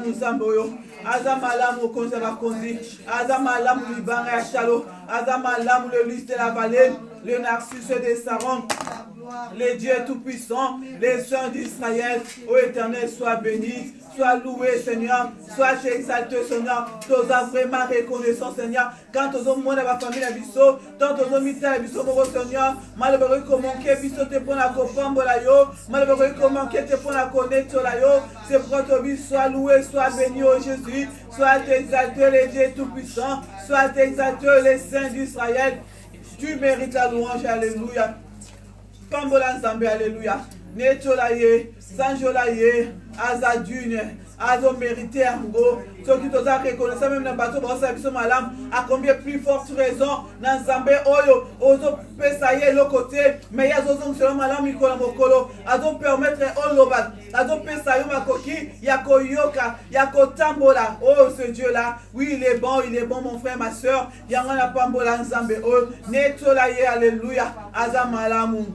malamu zamboyo. Aza malamu konza bakonzi. Aza malamu libanga ya chalo. Aza malamu le lys de la vallée. Le narcisse des Sarons. Les dieux tout-puissants, les saints d'Israël, ô Éternel, sois béni, sois loué, Seigneur, sois exalté, Seigneur. Nous avons vraiment reconnaissance, Seigneur. Quand nous avons ma famille à Bisso, quand nous avons mis à Bisso, mon Seigneur, malheureux comment que Bisso te prend à copambo la yo, malheureux comment que te prend à connaître la yo, c'est pour toi, sois loué, sois béni, ô Jésus, sois exalté, les dieux tout-puissants, sois exalté, les saints d'Israël. Tu mérites la louange, alléluia. Pambola Nzambe, alléluia. Netolaye, Sanjolaye, Azadune, Azo mérité Ango. Ceux qui t'ont reconnaissant même dans le bateau, à combien plus forte raison, dans Nzambe, Oyo, Ozo Pesaye, le côté, mais il y a Zozong selon Malam, Mikola Mokolo, Azo permettre Olobat, Azo Pesayo Makoki, Yako Yoka, Yako Tambola, oh ce Dieu-là, oui, il est bon, mon frère, ma soeur, Yangana Pambola Nzambe, oh, Netolaye, alléluia, Azamalamu.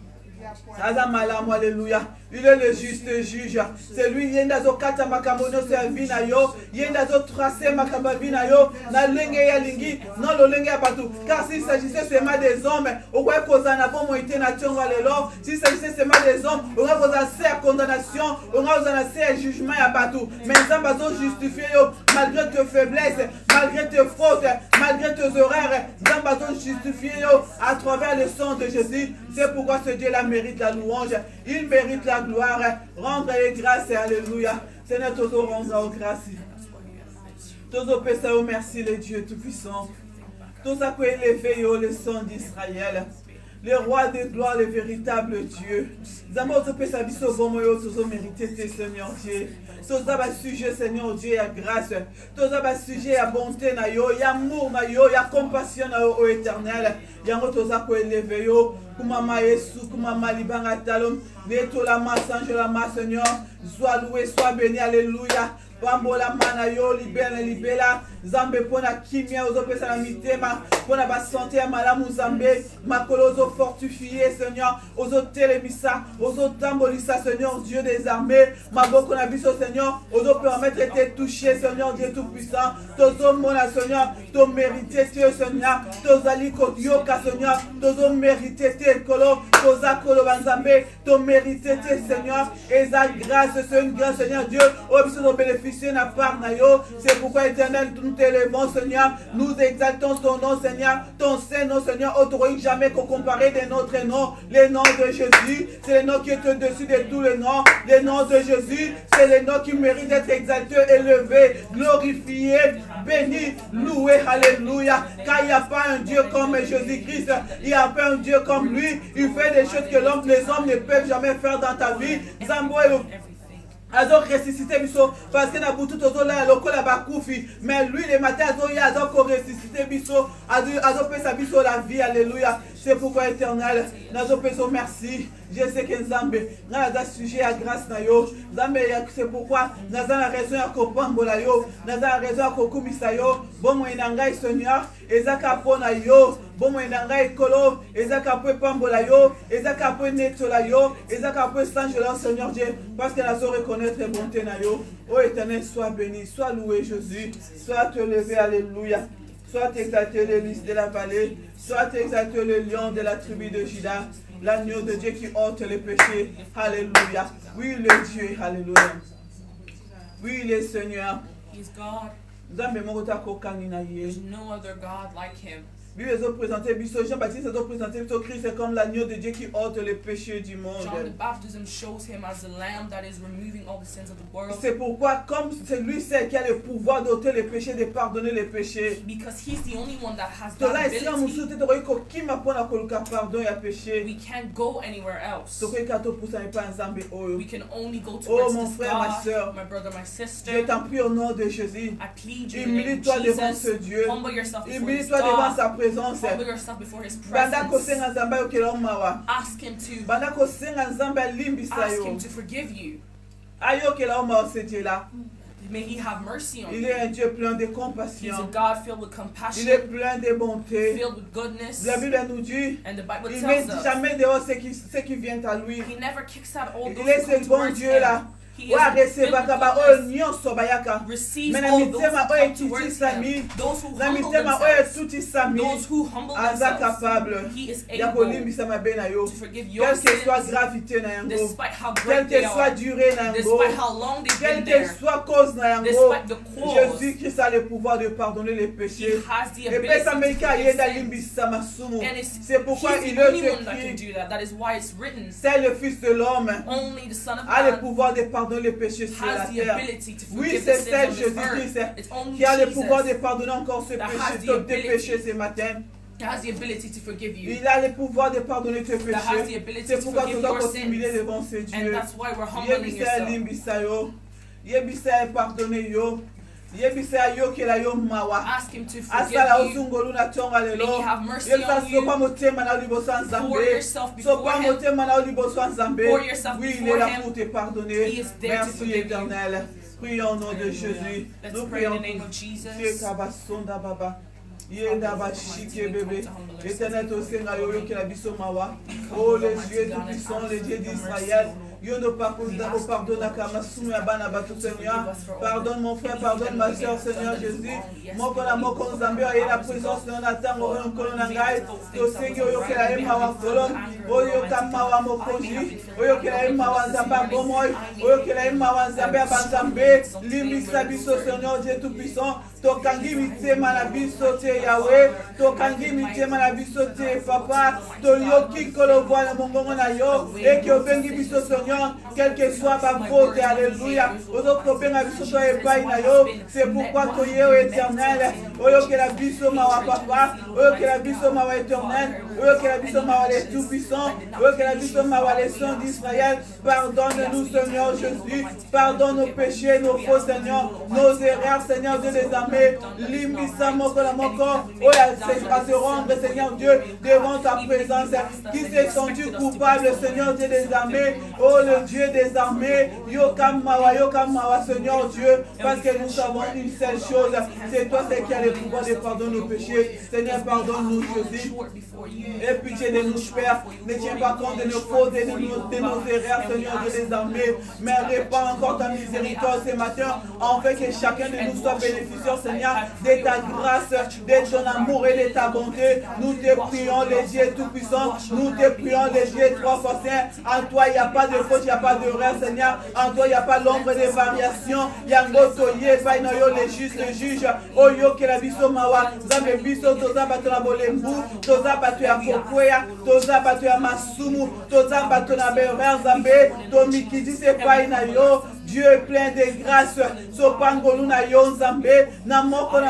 Azamalamu, alléluia. Il est le juste juge. C'est lui qui a kata makamono servi na yo, il a tracé makababi na yo, na lenge ya lingi, non le lenge ya batu. Car s'il s'agissait seulement des hommes, au quoi kozana bon moïté na tiongo lelo, s'il s'agissait seulement des hommes, on va vous assez à condamnation, on va vous assez à jugement ya batu. Mais nous avons justifié yo, malgré tes faiblesses, malgré tes fautes, malgré tes erreurs, nous avons justifié yo à travers le sang de Jésus. C'est pourquoi ce Dieu-là mérite la louange, il mérite la gloire, rendre les grâces, alléluia. Seigneur, tous rendre grâce. Tous pèsent au merci, le Dieu Tout-Puissant. Tous à quoi élever le sang d'Israël. Le roi de gloire, le véritable Dieu. Zamo to pesa biso bon moyo to mérité Seigneur Dieu. Tous à sujet Seigneur Dieu ya grâce. Tous à sujet ya bonté na yo, ya amour na yo, ya compassion na yo au éternel. Yango tous à quoi élever yo. Kumama Yesu, kumama libanga talom. Neto la ma sanjo la ma Seigneur. Sois loué, sois béni, alléluia. Pambola mana yo libela Zambe pona kimia ozo pesa na mitema pona ba santé ya malamu Zambe makolo ozo fortifié Seigneur ozo telemisa ozo tambolisa Seigneur Dieu des armées maboko na biso Seigneur ozo permettre de toucher Seigneur Dieu tout puissant tozo mona Seigneur to mériter Dieu Seigneur tozali kodioka Seigneur tozo mériter te kolo toza kolo banzambe to mériter te Seigneur et sa grâce c'est une grâce Seigneur Dieu au biso no bénéfice. C'est pourquoi éternel nous t'élevons Seigneur, nous exaltons ton nom Seigneur, ton Saint-Nom Seigneur, autorise jamais qu'on compare de notre nom, le nom de Jésus, c'est le nom qui est au-dessus de tous les noms, le nom de Jésus, c'est le nom qui mérite d'être exalté, élevé, glorifié, béni, loué, alléluia, car il n'y a pas un Dieu comme Jésus-Christ, il n'y a pas un Dieu comme lui, il fait des choses que les hommes ne peuvent jamais faire dans ta vie. Zambo Azo ressuscité biso parce que na butu tozo la lokola bakufi mais lui le matin azo ressuscité biso azo pesa biso la vie alléluia. C'est pourquoi éternel nazo peso merci. Je sais que Nzambe naza sujet à grâce na yo Nzambe c'est pourquoi naza la raison ya kopambola yo naza la raison ya kokumisa yo bomo inangai Seigneur ezaka pona yo bomo inangai kolo ezaka po pambola yo ezaka po netola yo ezaka po sanjola Seigneur Dieu parce que nazo reconnaître bonté na yo. Oh éternel, sois béni, sois loué Jésus, sois te levé alléluia. Soit exalté le lys de la vallée, soit exalté le lion de la tribu de Juda, l'agneau de Dieu qui ôte les péchés. Alléluia. Oui, le Dieu, alléluia. Oui, le Seigneur. He's God. There's no other God like him. Lui, ils ont présenté Jean-Baptiste, ils ont présenté Christ comme l'agneau de Dieu qui ôte les péchés du monde. John the Baptism shows him as the lamb that is removing all the sins of the world. C'est pourquoi, comme c'est lui seul qui a le pouvoir d'ôter les péchés, de pardonner les péchés. Because he's the only one that has that ability. We can't go anywhere else. We can only go towards mon frère, ma soeur, my brother, my sister. Je t'en prie au nom de Jésus. I plead you Humilie-toi devant ce Dieu. Humble yourself before Humilie-toi devant sa présence. Humble yourself before his presence. Ask him to forgive you. May he have mercy on you. Il est un Dieu plein de compassion. He's a God filled with compassion. Il est plein de bonté. Filled with goodness. La Bible nous dit, and the Bible il tells ne met us, jamais dehors ceux qui viennent à lui. He never kicks out all Il those est who come ce bon towards Dieu him. là Receive all those towards him. Those who humble themselves, those who humble themselves, he is able to forgive your sins, despite how great they are, despite how long they've been there, despite the cause. Jésus-Christ a le pouvoir de pardonner les péchés. He has the ability to forgive sins. C'est pourquoi He's il the est only one that can écrit, do that. That is why it's written. c'est le Fils de l'homme, Only the Son of a le God pouvoir de pardonner les péchés sur la has the terre. ability to Oui, forgive c'est the sins celle on this Jésus-Christ earth. It's only qui a le pouvoir de Jesus pardonner encore ce that péché, has the tes ability. péchés ce matin. that has the ability to forgive you. Il a le pouvoir de pardonner tes That has the péchés. ability C'est to pourquoi tu forgive dois your continuer sins. devant ce And Dieu. that's why we're humbling Yebisa yourself. limbisa yo. Yebisa pardonner yo. Yebisa yo kela yo mawa. Ask him to Asala forgive you. usungolu na tonga May lelo. he have mercy Yebisa on you. sopa motema na liboso Pour nzambe. yourself before Sopa him. motema na liboso nzambe. Pour yourself Oui, il est before là him. pour te pardonner. He is there to Merci forgive you. Éternel. Prions au nom de Jésus. Let's Nous pray in prions. the name of Jesus. Dieu kabasonda baba. Yenda bashike bébé. Éternel tosenga yo yo kela biso mawa. Oh les dieux tout puissants, les dieux d'Israël. Yo no pardonne kama sumu ya bana batu Seigneur. Pardonne mon frère, pardonne ma soeur Seigneur Jésus. Moko na moko nzambe aye la présence na natango oyo nkolo na ngai. Tosengi oyo kela ye mawa kolo. Oyo kama wa mokonzi. Oyo kela ye mawa nzambe bomoi. Oyo kela ye mawa nzambe abanzambe. Limbisa biso Seigneur Dieu tout puissant. Tokangi mitema na biso te Yahweh. Tokangi mitema na biso te Papa. Toyoki kolo voile mongongo na yo. Et que obengi biso Seigneur. Quelle que soit ma faute, alléluia. C'est pourquoi tu es éternel. Oyo que la biso mawa papa. Oyo que la biso mawa éternel. Oyo que la biso mawa les tout puissants. Oyo que la biso mawa les sons d'Israël. Pardonne-nous, Seigneur Jésus. Pardonne nos péchés, nos faux, Seigneur. Nos erreurs, Seigneur Dieu des armées. Limbisa moko la moko. Oya à se rendre, Seigneur Dieu, devant ta présence. Qui s'est senti coupable, Seigneur Dieu des armées. Oh le Dieu des armées, Yokamawa, Seigneur Dieu, parce que nous savons une seule chose, c'est toi qui as le pouvoir de pardonner nos péchés. Seigneur, pardonne-nous, Jésus. Et pitié de nous, Père, ne tiens pas compte de nos fautes et de nos erreurs, Seigneur Dieu des armées, mais répands encore ta miséricorde ce matin, en fait que chacun de nous soit bénéficiaire, Seigneur, de ta grâce, de ton amour et de ta bonté. Nous te prions, les dieux tout-puissants, nous te prions, les dieux trois fois saints. En toi, il n'y a pas de faute, il n'y a pas d'erreur, Seigneur. En toi, il n'y a pas l'ombre de variation. Yangotoye, Painoyo, les justes juges. Oyo, que la biso mawa. Zambe biso, toza bato na bolembu. Toza bato ya kokwea. Toza bato ya masumu. Toza bato na berer zambe. Tomikidi se Painoyo. Dieu est plein de grâce. Sopangolu na yo nzambe. Na moko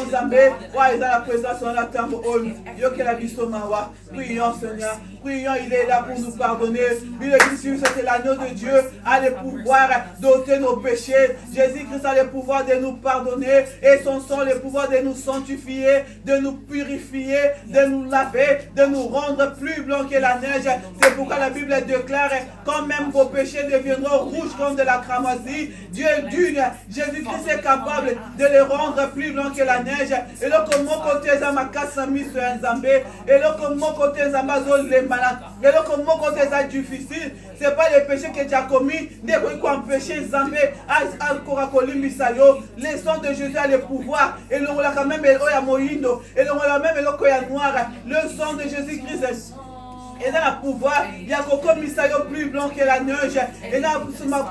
nzambe. Wa eza la présence en la tambo on. Yo que la biso mawa. Prions, Seigneur. Prions, il est là pour nous pardonner. Il est ici, c'est l'agneau de Dieu a le pouvoir d'ôter nos péchés. Jésus-Christ a le pouvoir de nous pardonner et son sang le pouvoir de nous sanctifier, de nous purifier, de nous laver, de nous rendre plus blancs que la neige. C'est pourquoi la Bible déclare quand même vos péchés deviendront rouges comme de la cramoisie. Dieu est d'une. Jésus-Christ est capable de les rendre plus blancs que la neige. Et là, comme mon côté, ça m'a cassé sur un zambé. Et là, comme mon côté, ça m'a les malades. Et là, comme mon côté, ça difficile. Ce n'est pas les péchés que tu as commis. Dès qu'on empêché Zambé à Kolimbisayo. Le sang de Jésus a le pouvoir. Et l'on l'a quand même, et l'on l'a même, et noir. Le sang de Jésus-Christ. Et dans le pouvoir, il y a un commissaire plus blanc que la neige. Et dans le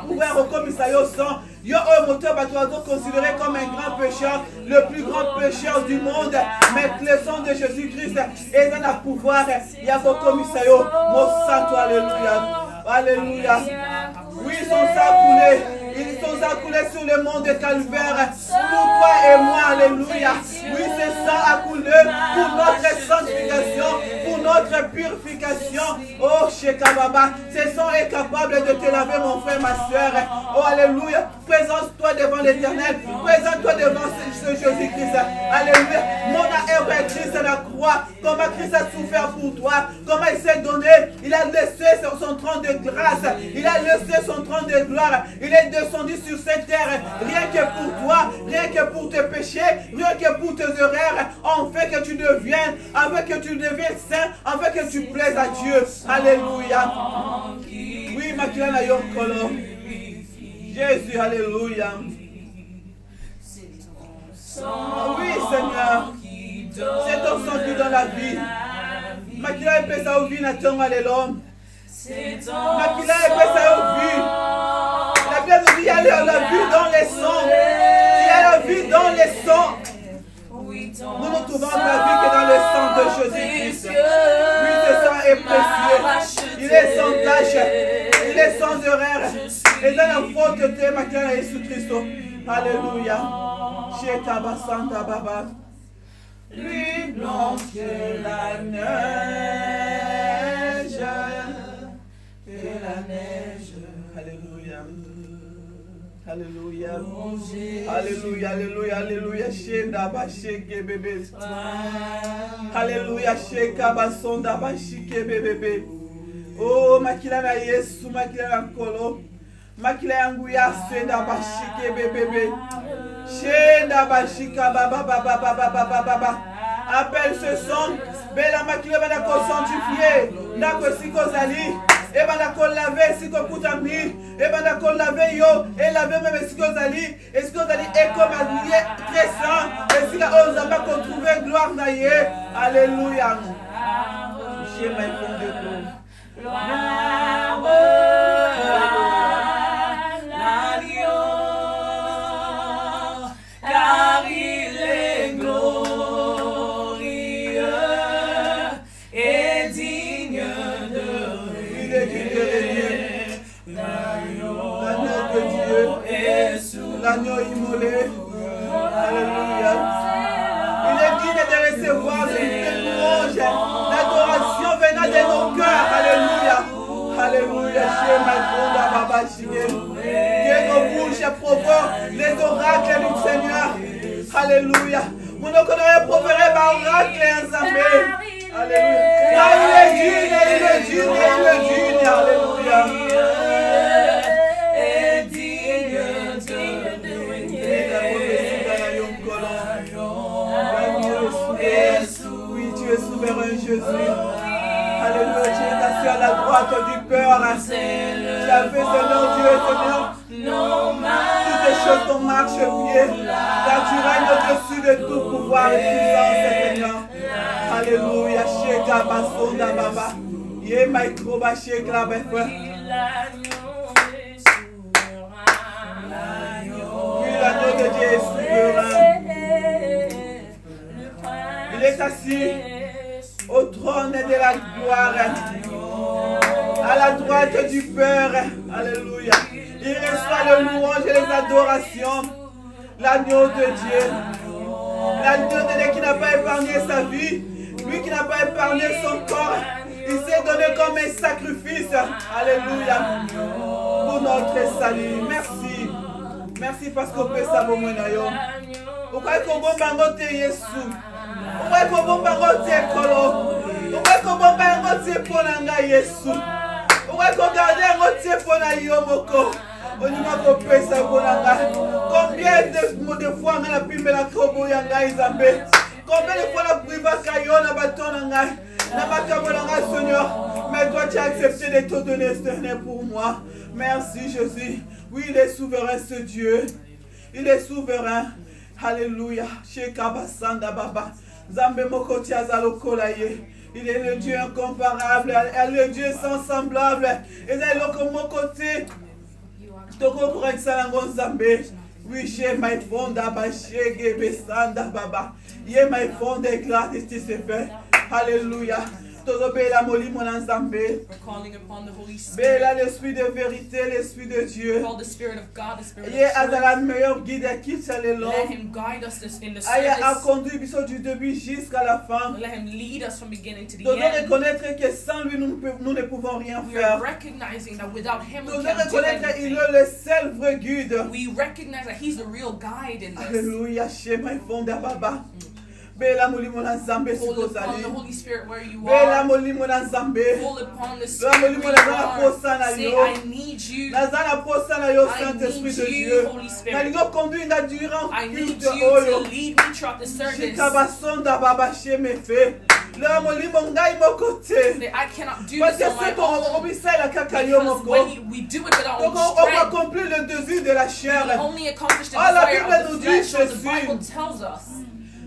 pouvoir, au commissaire sang. Il y a un moteur considéré comme un grand pécheur, le plus grand pécheur du monde. Mais le sang de Jésus-Christ est dans le pouvoir. Il y a un commissaire. Mon sang, alléluia. Alléluia. Oui, ils sont coulés. Ils sont accoulés sur le mont de Calvaire. Pour toi et moi, alléluia. Oui, c'est ça a coulé pour notre sanctification, pour notre purification. Oh, Shekababa, ce sang est capable de te laver, mon frère, ma soeur. Oh, alléluia. Présente-toi devant l'Éternel. Présente-toi devant ce Jésus-Christ. Alléluia. Mon a Christ à la croix. Comment Christ a souffert pour toi. Comment il s'est donné. Il a laissé son trône de grâce. Il a laissé son trône de gloire. Il est descendu sur cette terre. Rien que pour toi. Rien que pour tes péchés. Rien que pour tes erreurs. En fait que tu deviennes. Afin que tu deviennes saint. Afin que tu plaises à Dieu. Alléluia. Oui, Makila na Yokolo. Jésus, alléluia. Oui, Seigneur. C'est ton sang qui donne la vie. Makila epesa ovi na tongo alelo. Makila epesa ovi. La Bible nous dit il y a la vie dans les sangs. Il y a la vie dans les sangs. Nous ne trouvons la vie que dans le sang de Jésus-Christ. Oui, ce sang est précieux. Il est sans tache. Il est sans erreur. Et dans la faute de Makila Jésus-Christ. Alléluia. Shekaba Santa Baba. Lui blanc que la neige, que la neige. Alléluia. Alléluia. Alléluia, alléluia, alléluia. Shenda ba sheke bébé. Alléluia, sheka ba sonda ba shike bébé. Oh, makila na Yesu, makila na kolo. Makila yangu ya shenda ba shike bébé. Shenda ba shika ba ba ba ba ba ba ba ba ba. Appelle ce son. Bela makila bana ko sanctifié. Ndako siko zali. Et bana ko laver siko kutami. Et bana ko laver yo. Et laver même siko zali. Et siko zali est comme un lié très saint. Et sika ozamba ko trouver gloire na ye. Alléluia. J'ai ma fond de gloire. Car il est glorieux et digne de Il est digne de Dieu. L'agneau de Dieu. L'agneau immolé. Alléluia. Il est digne de recevoir cette louange, l'adoration venant de nos cœurs. Alléluia. Alléluia. Que nos bouches provoquent les oracles du Seigneur. Alléluia. Mon okonoye proféré par oracle en Zambé. Alléluia. Car il est digne, il est digne, il est digne. Alléluia. et digne de Oui, tu es souverain, Jésus. Alléluia, tu es assis à la droite du Père. Tu as fait, Seigneur Dieu, Seigneur. Toutes les choses t'ont marché pied. Car tu règnes au-dessus de tout pouvoir et puissance, Seigneur. Alléluia, Sheka Basonda Baba. Ye Maïkroba Shekla Befa. Oui, l'agneau de Dieu est souverain. Il est assis au trône de la gloire, à la droite du Père. Alléluia. Il reçoit le louange et les adorations. L'agneau de Dieu. L'agneau de Dieu qui n'a pas épargné sa vie. Lui qui n'a pas épargné son corps. Il s'est donné comme un sacrifice. Alléluia. Pour notre salut. Merci. Merci parce qu'on peut savoir mon ayo. Pourquoi qu'on va bangoter Yesu? Pourquoi qu'on va bangoter Kolo? Pourquoi qu'on va bangoter Ponanga Yesu? Pourquoi qu'on garde bangoter Ponayo Moko? On y peut savoir combien de fois on a pu me la kobo yanga Isabé? Combien de fois la priva Kayona Batonanga? Seigneur, mais toi tu as accepté de te donner Seigneur pour moi. Merci Jésus. Oui, il est souverain ce Dieu. Il est souverain. Alléluia. Shekabasanda Baba. Zambe Mokoti Azalokolaye. Il est le Dieu incomparable. Le Dieu sans semblable. Et il est le Mokoti. Toko Kuran Salangon Zambe. Oui, chez my fonda Bashege Besanda Baba. Ye my fonda gratis to se fait. Alléluia. We're calling upon the Holy Spirit. Bela l'esprit de vérité, l'esprit de Dieu. Call the Spirit of God, the Spirit of truth. Let Him guide us in the A service. conduit du début jusqu'à la fin. Let Him lead us from beginning to the Nous devons end. reconnaître que sans lui nous ne pouvons rien We are faire. recognizing that without Him Nous we devons can't do reconnaître qu'il anything. est le seul vrai guide. We recognize that He's the real guide in this. Alléluia, Shema Fonda Baba. Bela molimo na Nzambe Call upon sikozali. the Holy Spirit where you Bela are. molimo na Nzambe. Call upon the Bela Spirit molimo where na you zana are. posa na Say, yo. I need you. Nazana posa na yo I Saint-Esprit de need you, Dieu. Holy Spirit. Nalingo conduire nga durant I need culte you to oyo. lead me throughout the service. Shikabasonda Baba Shemefe. That I cannot do this on my own. Because when we do it with our own strength, we only accomplish the desire of the flesh. So the Bible tells us,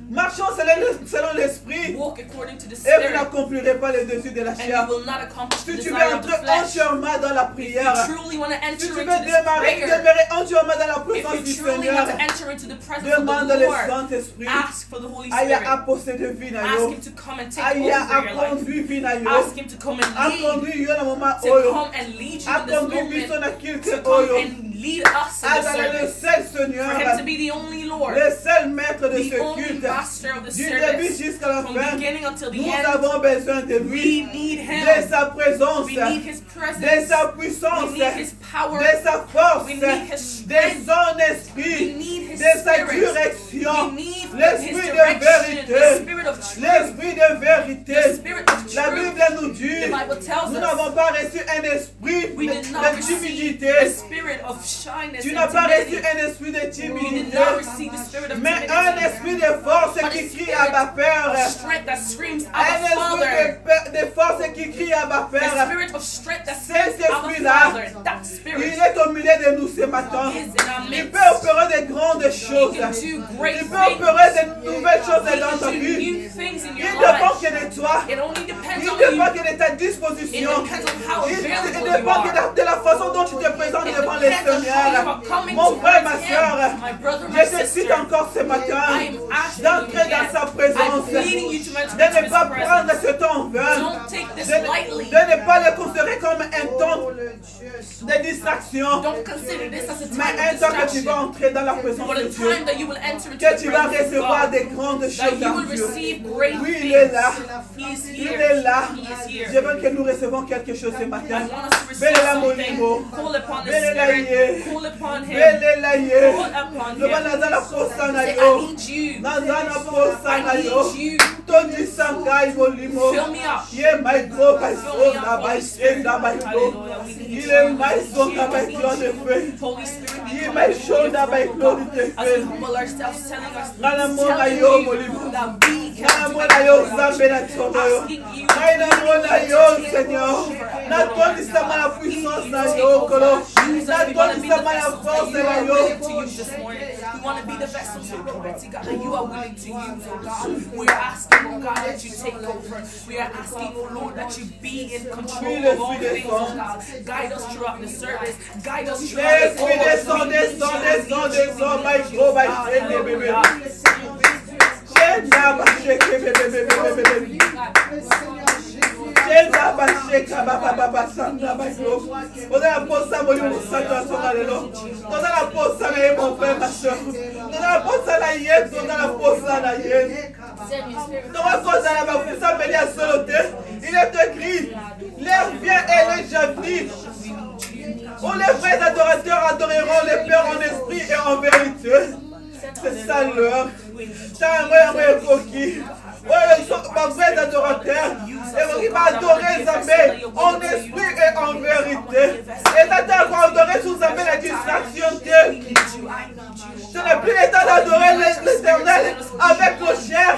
marchons selon l'esprit, walk according to the et vous Spirit, n'accomplirez pas les désirs de la and chair. you will not accomplish the Si tu veux desire of the entrer flesh. entièrement dans la If prière, you truly want to si enter tu veux into this prayer, demeurer entièrement dans la présence if du you truly Seigneur, want to enter into the presence of demande the le Lord, Saint-Esprit. ask for the Holy Aya Spirit. a possédé vie na Ask yo. Him to come and take Aya over a your life. conduit vie na yo. Ask Him to come and A lead, conduit yo na moment to oyo. come and lead you A in this conduit biso moment, na to kilte come oyo. and lead us in A the dans le service, seul for Him Seigneur, to be the only Lord, le seul maître de the ce only culte. master of the Du début service. jusqu'à la From fin, beginning until the nous end, avons besoin de we lui, need de Him. sa présence, We need His de presence. sa We puissance, need His power. de sa force, We need His de strength. son We esprit, need His de sa Spirit. direction, We need His l'esprit de direction, the vérité, Spirit of truth, l'esprit de the vérité. Spirit of La truth. Bible nous dit, The Bible tells nous us n'avons pas reçu un esprit we did not de receive timidité. the spirit of shyness Tu and n'as pas reçu timidity. un esprit de We did timidité, not receive the spirit of mais un timidity, esprit de force but a qui crie spirit à ma Père. of strength that screams, Un Abba esprit Father. de force qui crie à ma The Père. spirit of strength that Cet screams, Abba esprit-là, Father. That Il spirit est au milieu de nous ce matin. is in our Il midst. peut opérer de grandes He choses. can do great Il peut things. opérer de nouvelles choses He dans ta can do vie. new things in Il your dépend life. que de toi. It only depends Il on dépend you. que de ta It disposition. depends on how Il available dépend you que are. de la façon dont tu te présentes It devant le depends on how you Seigneur. are coming Mon frère, ma towards soeur, Him. My brother, my je te cite sister, encore ce matin I am asking you d'entrer dans again. sa présence, I'm pleading you to enter de into ne pas His prendre presence. ce temps en vain, Don't take this lightly. de ne pas le considérer comme un temps de distraction, Don't consider this as a mais time un of temps que tu distraction, vas entrer dans la présence but de a Dieu, time that you will enter into que the tu vas presence of recevoir God, des grandes that choses you en will Dieu. receive great Oui, il things. est là. He is Il here. est là. He is Je here. veux que nous recevons quelque chose ce I matin. want us to receive Belle la something. molimo. Call upon the Belle la Spirit. ye. Call upon Him. Belle la ye. Call upon Nous Him. allons dans la posa na Say, yo. I need you. Dans la posa na I yo. need you. Tony Sankai molimo. Fill me up. Ye my go by Fill me so up, na by Holy say Spirit. na by go. Hallelujah. We need Il est you. my son We na by need clone you. fe. Holy Spirit, we Ye come my before show your na by throne, clone God, te as we fe. humble ourselves, telling us, Nana mona telling yo you molimo. that we Nana can't do mona it yo without zambe you. na tomo yo. Asking you Nana mona yo to take Seigneur. over. Na toni sama la puissance na Take yo over. kolo. Use Na us. We want to toni be the sama la vessels that force you na are yo. willing to use this morning. We want to be the vessels, oh Almighty God, that you are willing to use, oh God. We are asking, oh God, that you take over. We are asking, oh Lord, that you be in control of all things, oh God. Guide us throughout the service. Guide us throughout the Esprit descend, descend, descend, descend, by go, by shake, bébé. Shake, ba, shake, bébé, bébé, bébé. Shake, ba, shake, ba, sanda, ba, go. On a la pause, ça, mon lieu, ça, toi, son allélo. On a la pause, ça, mais mon frère, ma soeur. On a la pause, ça, la yenne, on a la pause, ça, la yenne. Dans la cause, ça, la pause, ça, mais à soloté. Il est écrit, l'air vient et les javis. Où les vrais adorateurs adoreront les pères en esprit et en vérité. C'est ça l'heure. C'est un vrai coquille. Ouais, ma vraie adorateur. Et il va adorer Zambé en esprit et en vérité. Et t'attends à adorer sous Zambé la distraction. Ce n'est plus l'état d'adorer l'Éternel avec nos chairs,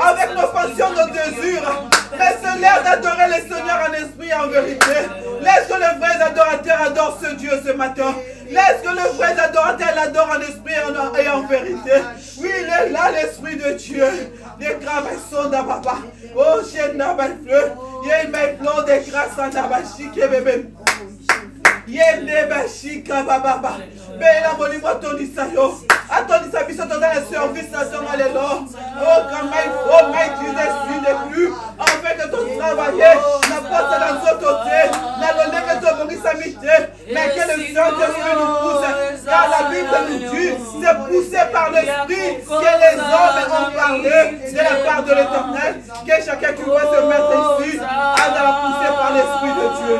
avec nos passions, nos désirs. Mais c'est l'heure d'adorer le Seigneur en esprit et en vérité. Laisse que les vrais adorateurs adorent ce Dieu ce matin. Laisse que les vrais adorateurs l'adorent en esprit et en vérité. Oui, il est là, l'esprit de Dieu. Les grâces sont dans papa. Oh, chien n'a pas de fleu. Il y a une main de grâce en abachi qui est bébé. Yende bashika baba. Bela molimo tonisa yo. Atonisa biso dans le service national lelo. Oh quand il faut, mais tu ne plus. Afin que ton travailler, la porte dans notre côté, la longue que ton mari s'amite. Mais que le Saint-Esprit nous pousse. Car la Bible nous dit, c'est poussé par l'Esprit que les hommes ont parlé de la part de l'Éternel. Que chacun qui veut se mettre ici, a de la poussée par l'Esprit de Dieu.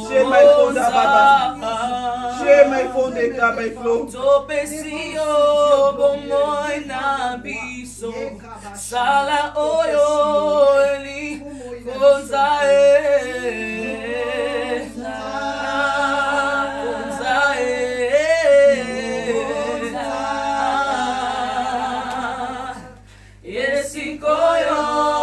Chez my phone da baba. Chez my phone de grabay flow. Topesio bomoy na biso. Sala oyo eli konzae. Yesi koyo.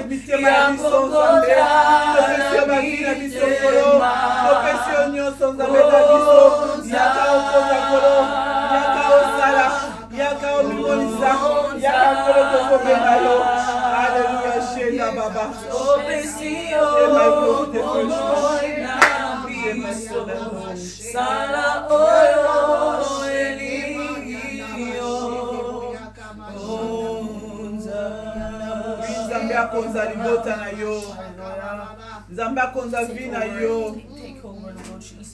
mitema ya biso nzambe topesi bavie na biso kolo topesi nyonso nzambe na biso yaka okoza kolo yaka osala yaka omimonisa yaka kolo tokobenga yo Alléluia shenda baba Sala oyo Nzambe akonza libota na yo Nzambe akonza vi na yo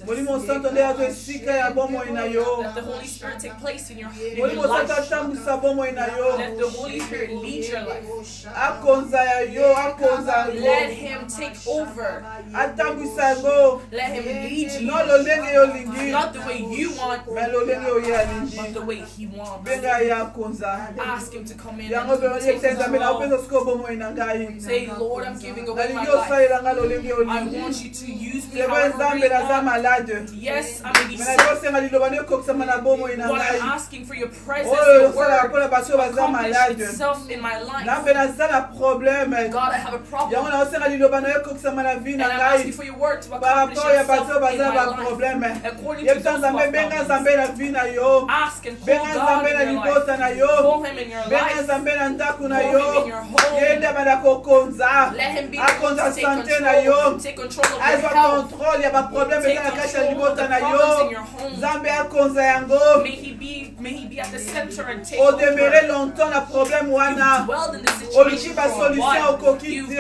Molimo santo nde azo esika ya bomoi na yo Let the Holy Spirit take place in your Molimo santo life. atambwisa bomoi na yo Let the Holy Spirit lead your life. akonza ya yo akonza Let yango Him take over. atambwisa yango Let Him lead you. no lolenge yo olingi Not the way you want, me lolenge oyo alingi but the way He wants. benga ye akonza Ask Him to come in yango and take yekisa nzambe na control. opesa siko bomoi na ngai Say, Lord, I'm giving away my nalingi life. osalela nga lolenge I olingi want you to use me sebo however nzambe you naza want. malade Yes, I may be me sick, nakosenga liloba nde ekokisama na bomoi na but I'm ngai asking for your presence, oyo your osalaka word, mpona bato oyo baza accomplish malade itself in my life. nambe naza na probleme God, I have a yango problem, nakosenga liloba na yo ekokisama na vi and na I'm asking ngai for your word to par accomplish rapport ya bato itself oyo in baza my life. baprobleme According to yebisa those nzambe who benga have nzambe na vi na yo ask and call benga God nzambe na in your life. libota na yo Call Him in your benga life. nzambe na ndako na Call yo Him in your home. yende bana kokonza Let Him be the one akonza to take sante na yo control. Take control of your azwa health. contrôle ya baprobleme Take eza na kati ya control of libota the na problems yo in your home. nzambe akonza yango May He be at the center and take odemere over. longtemps na problème wana Dwelled in this oluki situation for a basolution while. okoki You've te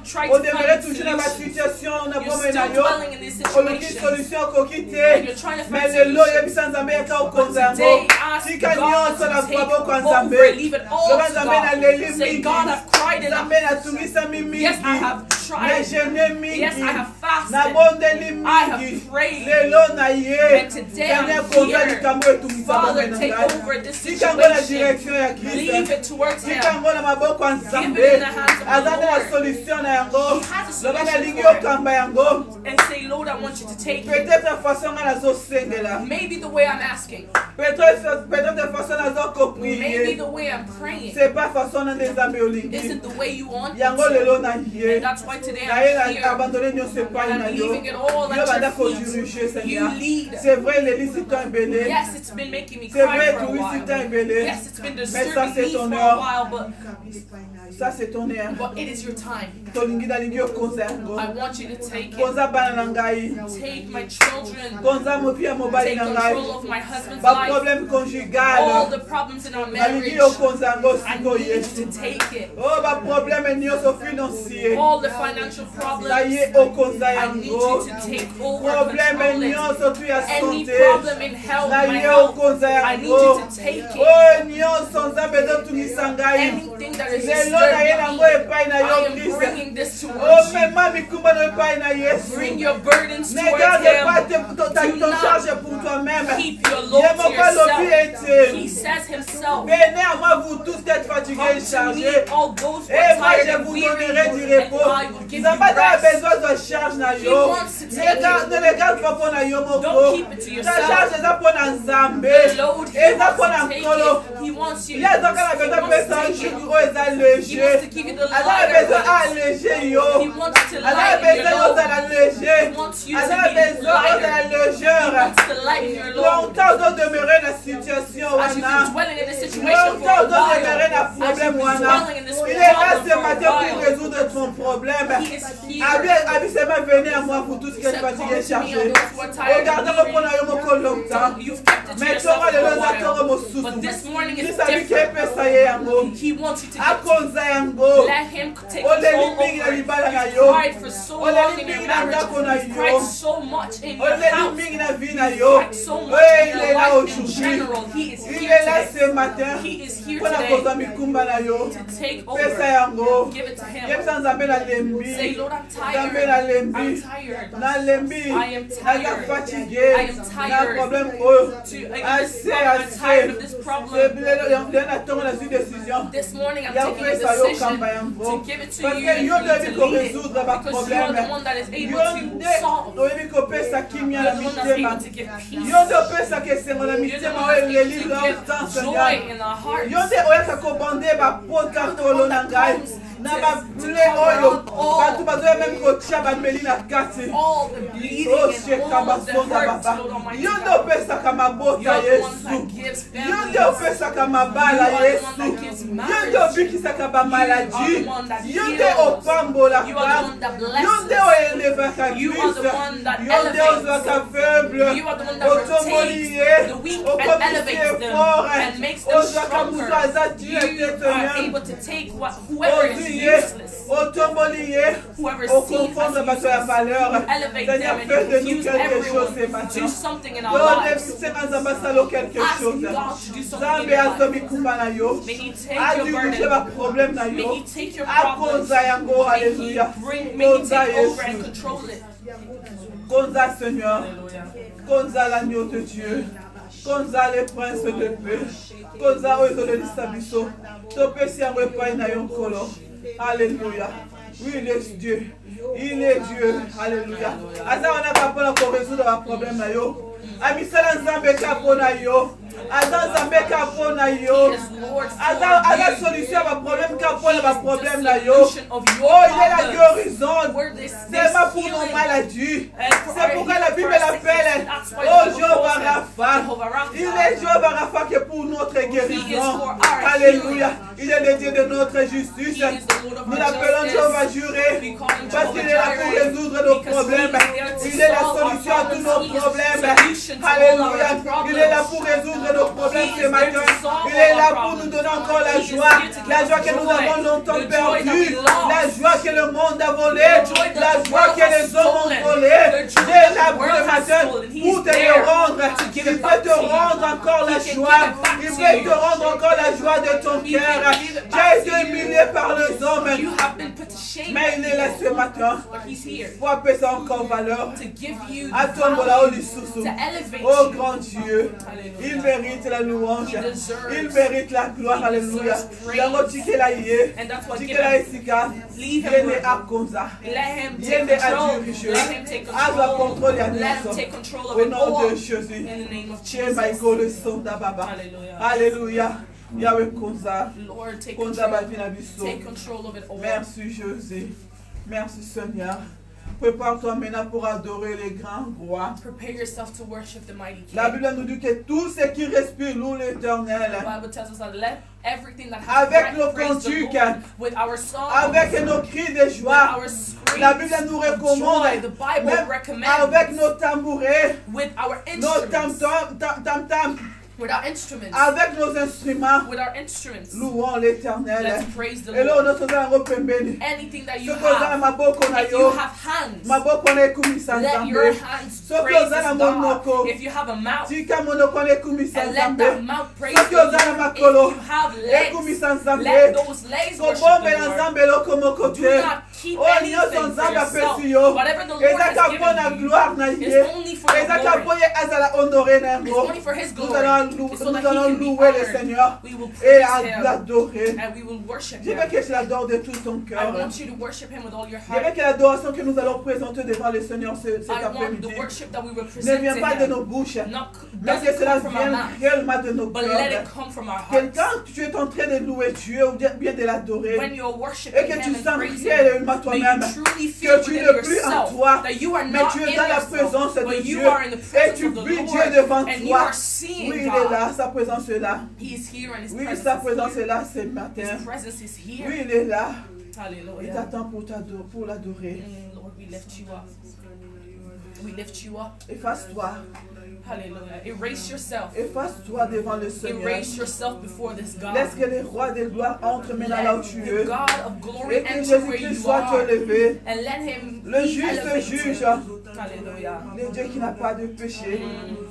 tried to odemere find toujours na solutions. basituation na You're bomoi na still yo dwelling in this oluki situation. solution okoki And te you're trying to me find lelo solutions. oyebisa nzambe yaka okonza yango Today, ask tika God nyonso na to take maboko ya over. nzambe Leave it all loba to nzambe naleli God. Say, mingi God, I've cried enough. nzambe natungisami mingi Yes, I have tried. nagene mingi Yes, I have fasted. nabondeli I have mingi prayed. lelo na ye And today I'm tene konza here. likambo etungisa Father, bomoi na take ngai over this tika yango na situation. direction ya Leave kristo it towards Him. tika yango na maboko ya Give it nzambe in the hands of the aza nde na Lord. solution na yango He has a loba solution nalingi for it. okamba yango And say, Lord, I want you to take it. peut-être façon nga nazosengela Maybe the way I'm asking. peut-être façon Maybe nazokoprie the way I'm praying c'est pas façon na nde nzambe olingi isn't the way you want me yango to. lelo na ye And that's why today naye I'm here. abandonne nyonso epai And na I'm yo leaving it all yo banda at your feet. kodiriger You seigneur lead. c'est vrai lelisi temps ebele Yes, it's been making me c'est cry vrai for a tourisi temps while. ebele Yes, it's been mais ça disturbing c'est me ton for a heure while, but ça c'est ton heure it is your time. tolingi nalingi okonza yango I want you to take it. konza bana na ngai Take my children. konza mopi ya mobali Take na ngai control of my husband's life. baproblème All conjugal the problems in our marriage. nalingi okonza yango I siko need you yesu to take it. o baproblème nyonso financier All the financial na problems. ye okonza I need you yango to take over, problème control it. nyonso tu ya Any santé problem in health, na my ye health, okonza I need you yango to take it. oyo nyonso nzambe ezotungisa ngai Anything that is lelo na ye disturbing nango me, epai na I yo am kristo bringing this towards you. omema mikumba na epai na yesu Bring your burdens ne towards garde pas Him. ton charge pour toi-même Keep your load ye to moko alobi yourself. ete He says Himself, venez à moi vous tous qui êtes fatigués come et to me, chargés all those who et are moi tired je and vous weary, donnerai du and repos I will give you nzambe aza na rest. besoin de charge na He yo wants to take it. ne regarde pas mpo na yo moko Don't keep it to ta yourself. charge eza mpo na nzambe The load He eza mpo wants na to take nkolo it. He wants you. ye azaka na besoin He wants pesa to take it. jour oyo eza He léger wants to give you the aza na lighter besoin weight. alléger yo He wants to aza na lighten besoin your load. ozala léger He wants you to aza na be besoin ozala lighter. He légère wants to lighten your load. longtemps ozodemeure na situation As you've been wana dwelling in this situation for longtemps a while, ozodemeure na as you've problème been wana dwelling in this il est là problem ce for a matin pour while, résoudre ton problème He is here. abisema venez à moi vous tous qui He êtes said, fatigués et come to me, chargés all those who are tired regardez and mpona yo moko longtemps You've kept it to mais yourself tonga for lelo a eza tongo while. mosusu But this morning is kristo abiki different. epesa ye yango He wants you to get akonza yango Let Him take oleli control mingi na over it. libala na You've yo cried for so oleli long in your mingi na ndako na marriage. You've yo cried so much in your oleli house. mingi na vie na You've yo cried so much oyo in il est your là life in aujourd'hui general. He is il here est là today. ce matin He is here mpona today kozwa mikumba na yo to take pesa over. yango Give it to Him. yebisa nzambe nalembi Say, Lord, I'm nzambe tired. nalembi I'm tired. nalembi I am naza tired. fatigué I am na tired. problème oyo I'm tired of this problem. lelo na ntongo nazwi décision This morning I'm ya taking a kopesa yo decision kamba yango to give it to parce you que and yo for you toyebi to lead it. korésoudre Because you are the baproblème one that is able yo to nde solve. toyebi kopesa kimia na You're the one that's mitema able to give peace. yo nde opesaka esengo na You're the mitema one oyo that's eleli able to longtemps give seigneur joy in our hearts. yo nde oyaka kobande bapota You're the tolo one na that ngai comes to cover up all the bleeding and all of the hurt, Lord Almighty God. You are the one that gives family. You are the one that gives marriage. You are the one that heals. You are the one that blesses. You are the one that elevates. You are the one that rotates the weak and elevates them and makes them stronger. You are able to take whoever is useless, whoever is seen as useless, you elevate them and you infuse everyone to do something in our lives. Asking God to do something in your life. May He take your burden. May He take your problems. May He take over and control it. Konza Seigneur, Konza l'agneau de Dieu, Konza les princes de paix, Konza oizo de l'Isabiso, Tope si un repas na yon kolo. Alléluia. Oui, il est Dieu. Il est Dieu. Alléluia. Asa on a pas pour résoudre un problème na yo. Amisala nzambe ka pona yo. Asa nzambe ka pona yo. Asa solution à problème ka pona problème na yo. Oh, il est la guérison. C'est pas pour nos maladies. C'est pourquoi la Bible l'appelle oh Jéhovah Rapha. Il est Jéhovah Rapha qui est pour notre guérison. Alléluia. Il est le Dieu de notre justice. Nous l'appelons Jéhovah Juré parce qu'il est là pour résoudre nos problèmes. Il est la solution à tous nos problèmes. Alléluia. Il est là pour résoudre nos problèmes ce matin. Il est là pour nous donner encore la joie que nous avons longtemps perdue, la joie que le monde a volée, la joie que les hommes ont volée. Il est là pour le matin pour te le rendre. Il peut te rendre encore la joie. Il peut te rendre encore la joie de ton cœur. Tu as été humilié par les hommes, mais il est là ce matin pour appeler ça encore valeur. À ton voilà, oh grand Dieu, il mérite la louange, il mérite la gloire. Alléluia. Alléluia. Yahweh Konza. Lord, take Konza control of it all. Merci Jésus. Merci Seigneur. Prépare-toi maintenant pour adorer les grands rois. Prepare yourself to worship the mighty King. La Bible nous dit que tout ce qui respire loue l'Éternel. The Bible tells us that let everything that has avec breath nos praise the cantiques, Lord. With our songs, avec nos cris de joie. with our screams La Bible nous recommande, of joy, the Bible recommends, avec nos tambourets, with our nos instruments, tam-tam, with our instruments, avec nos instruments, with our instruments, louons l'Éternel. let's praise the Et là, Lord. notre Anything that you if have, if you have hands, let your hands praise God. If you have a mouth, and let that mouth praise the Lord. If you have legs, let those legs worship the Lord. Do not keep anything for yourself. Whatever the Lord has given you is only for the glory. It's only for His glory. So that He can be honored. We will praise Him and we will worship Him. I want you to worship Him with all your heart. L'adoration que nous allons présenter devant le Seigneur cet après-midi The worship that we will ne present vient to pas de Him nos bouches, mais que doesn't cela come from our vienne mouth, réellement de nos but let cœurs. it come from our Que hearts. quand tu es en train de louer Dieu ou bien de l'adorer, When you're et worshiping que Him tu and sens praising réellement Him, toi-même may you truly que feel tu within n'es plus en yourself toi, that you are mais not tu in es dans la présence yourself, de but Dieu you are in the et presence tu of the vis Dieu Lord, devant and you toi. are seeing Oui, il est là, God. sa présence est là. He is here and His Oui, presence sa is présence here. est là ce matin. His presence is here. Oui, il est là. Il Hallelujah. t'attend pour l'adorer. Lord, we lift you up. We lift you up. Efface-toi. Hallelujah. Erase yourself. Efface-toi devant le Seigneur. Erase yourself before this God. Laisse que les rois des gloires entrent maintenant là où tu Let es. the God of glory Et que enter where Jésus-Christ you soit are. élevé. And let Him Le be juste elevated. juge. Hallelujah. Le Dieu qui n'a pas de péché.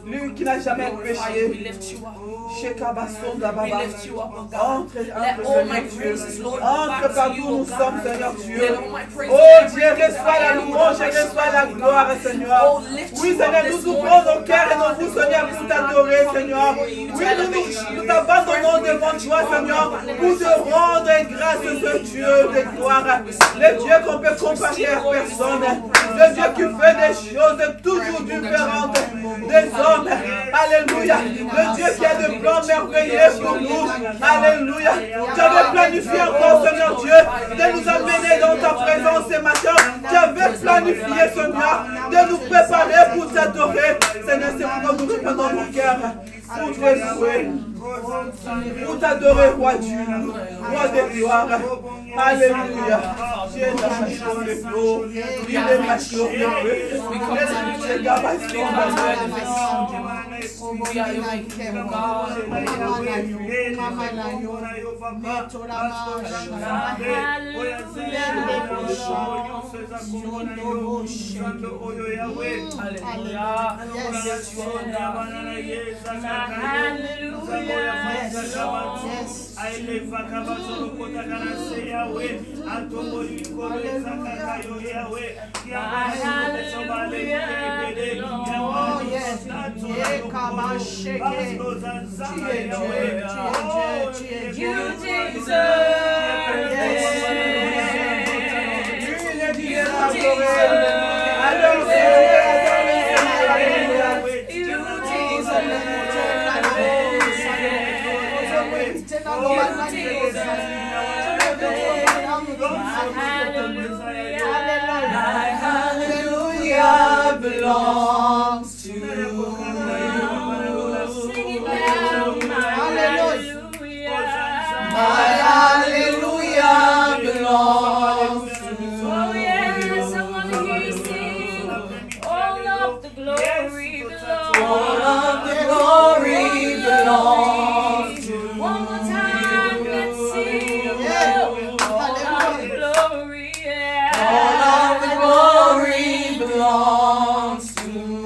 Lui qui n'a jamais We péché. lift you up. Shekabasonda We Baba. lift you up, oh God. Entre, Let entre, all my Seigneur praises, Dieu. Lord, go Entre back to partout you, nous oh sommes, God. Seigneur Dieu. Let all my praises, Oh Dieu, everything reçois that I la am, louange et reçois la gloire, Seigneur. Oui, Seigneur, nous ouvrons nos cœurs et nos bouches, Seigneur, pour t'adorer, Seigneur. Oui, nous t'abandonnons devant toi, Seigneur, pour te rendre grâce à ce Dieu de gloire. Le Dieu qu'on peut comparer à personne. Le Dieu qui fait des choses toujours différentes des hommes. Alléluia. Le Dieu qui est de plan merveilleux pour nous. Alléluia. Tu avais planifié encore, Seigneur Dieu, de nous amener dans ta présence ce matin. Tu avais planifié, Seigneur, de nous préparer pour t'adorer. Seigneur, c'est pourquoi nous répandons nos cœurs pour te louer, pour t'adorer, roi Dieu, roi de gloire. Alléluia. Tu es la passion de l'eau. Il est ma passion de l'eau. Hallelujah belongs to you. Sing it loud, my hallelujah. My hallelujah belongs to you. Oh yes, I want to hear you sing. All of the glory belongs. All of the glory belongs to you. One more time, let's sing. All of the glory, yeah. All of the glory belongs to you.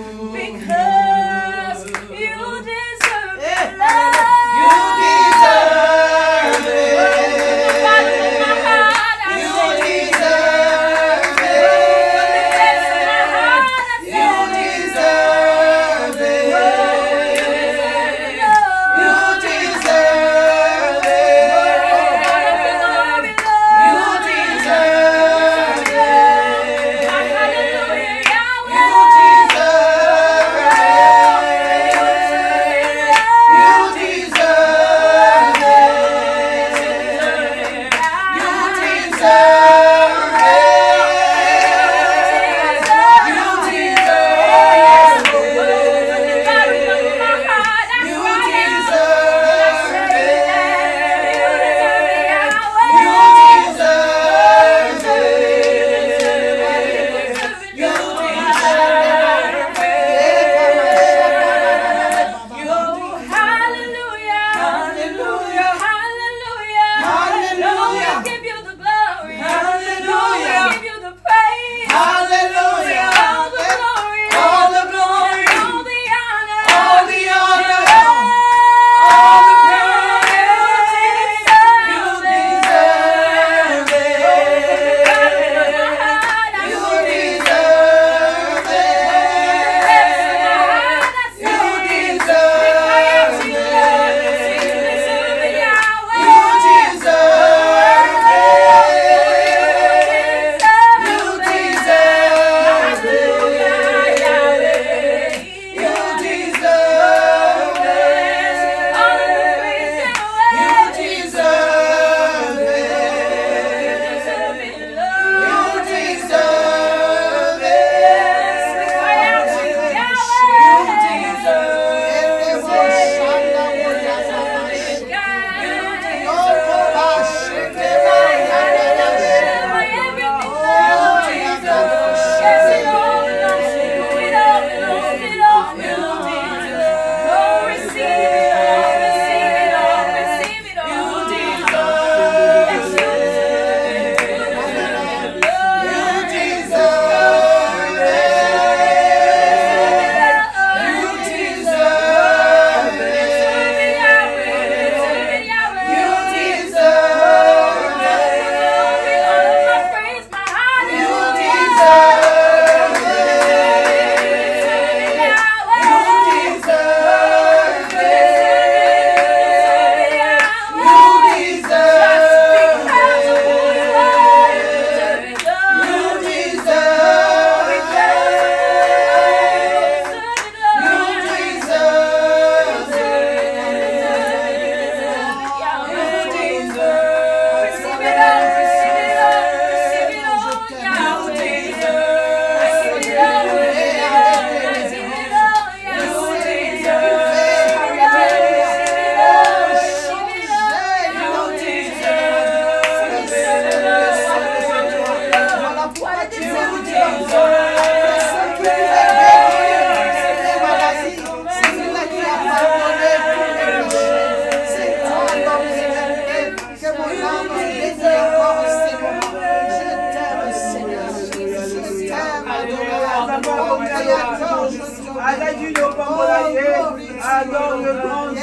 grand Dieu.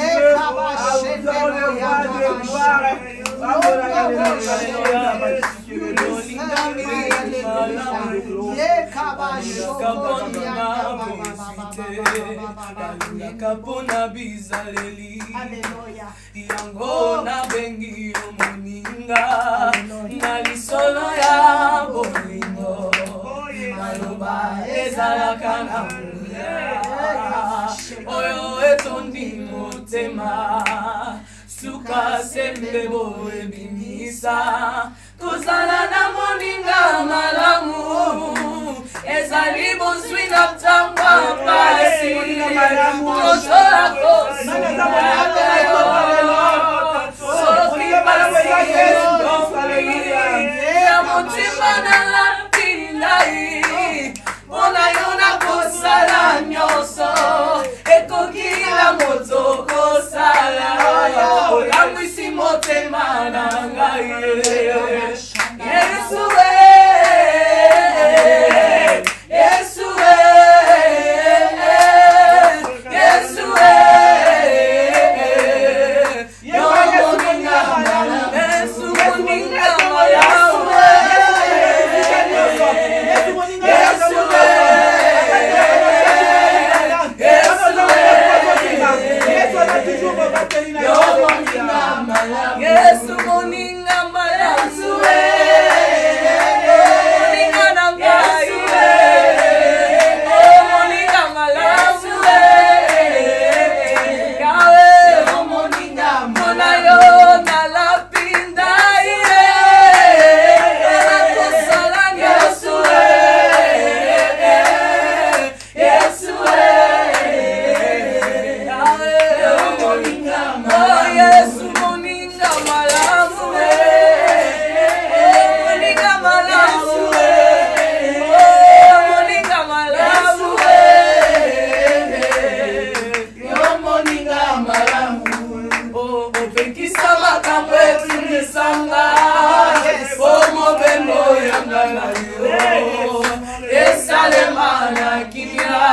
Nous avons le roi de gloire. Kapona bizaleli yango na bengi omoninga na lisolo ya bolingo maloba ezalaka na oyo etondi motema suka sembe boye bimisa kozala na moninga malamu ezali bozwi na tangwa pasi tozola soki pasi ya motima na lapinai mpona yo na kosala nyonso ekokila moto kosala olambwisi motema na ngai Yesu Yesu moninga malamu moninga na ngai moninga malamu yawe moninga mona yo na lapinda na kosala Yesu Yesu yawe moninga Yesu moninga malamu moninga malamu moninga malamu yo moninga malamu opekisa makambo etulisanga omobembo yanga na yo esalema na kimia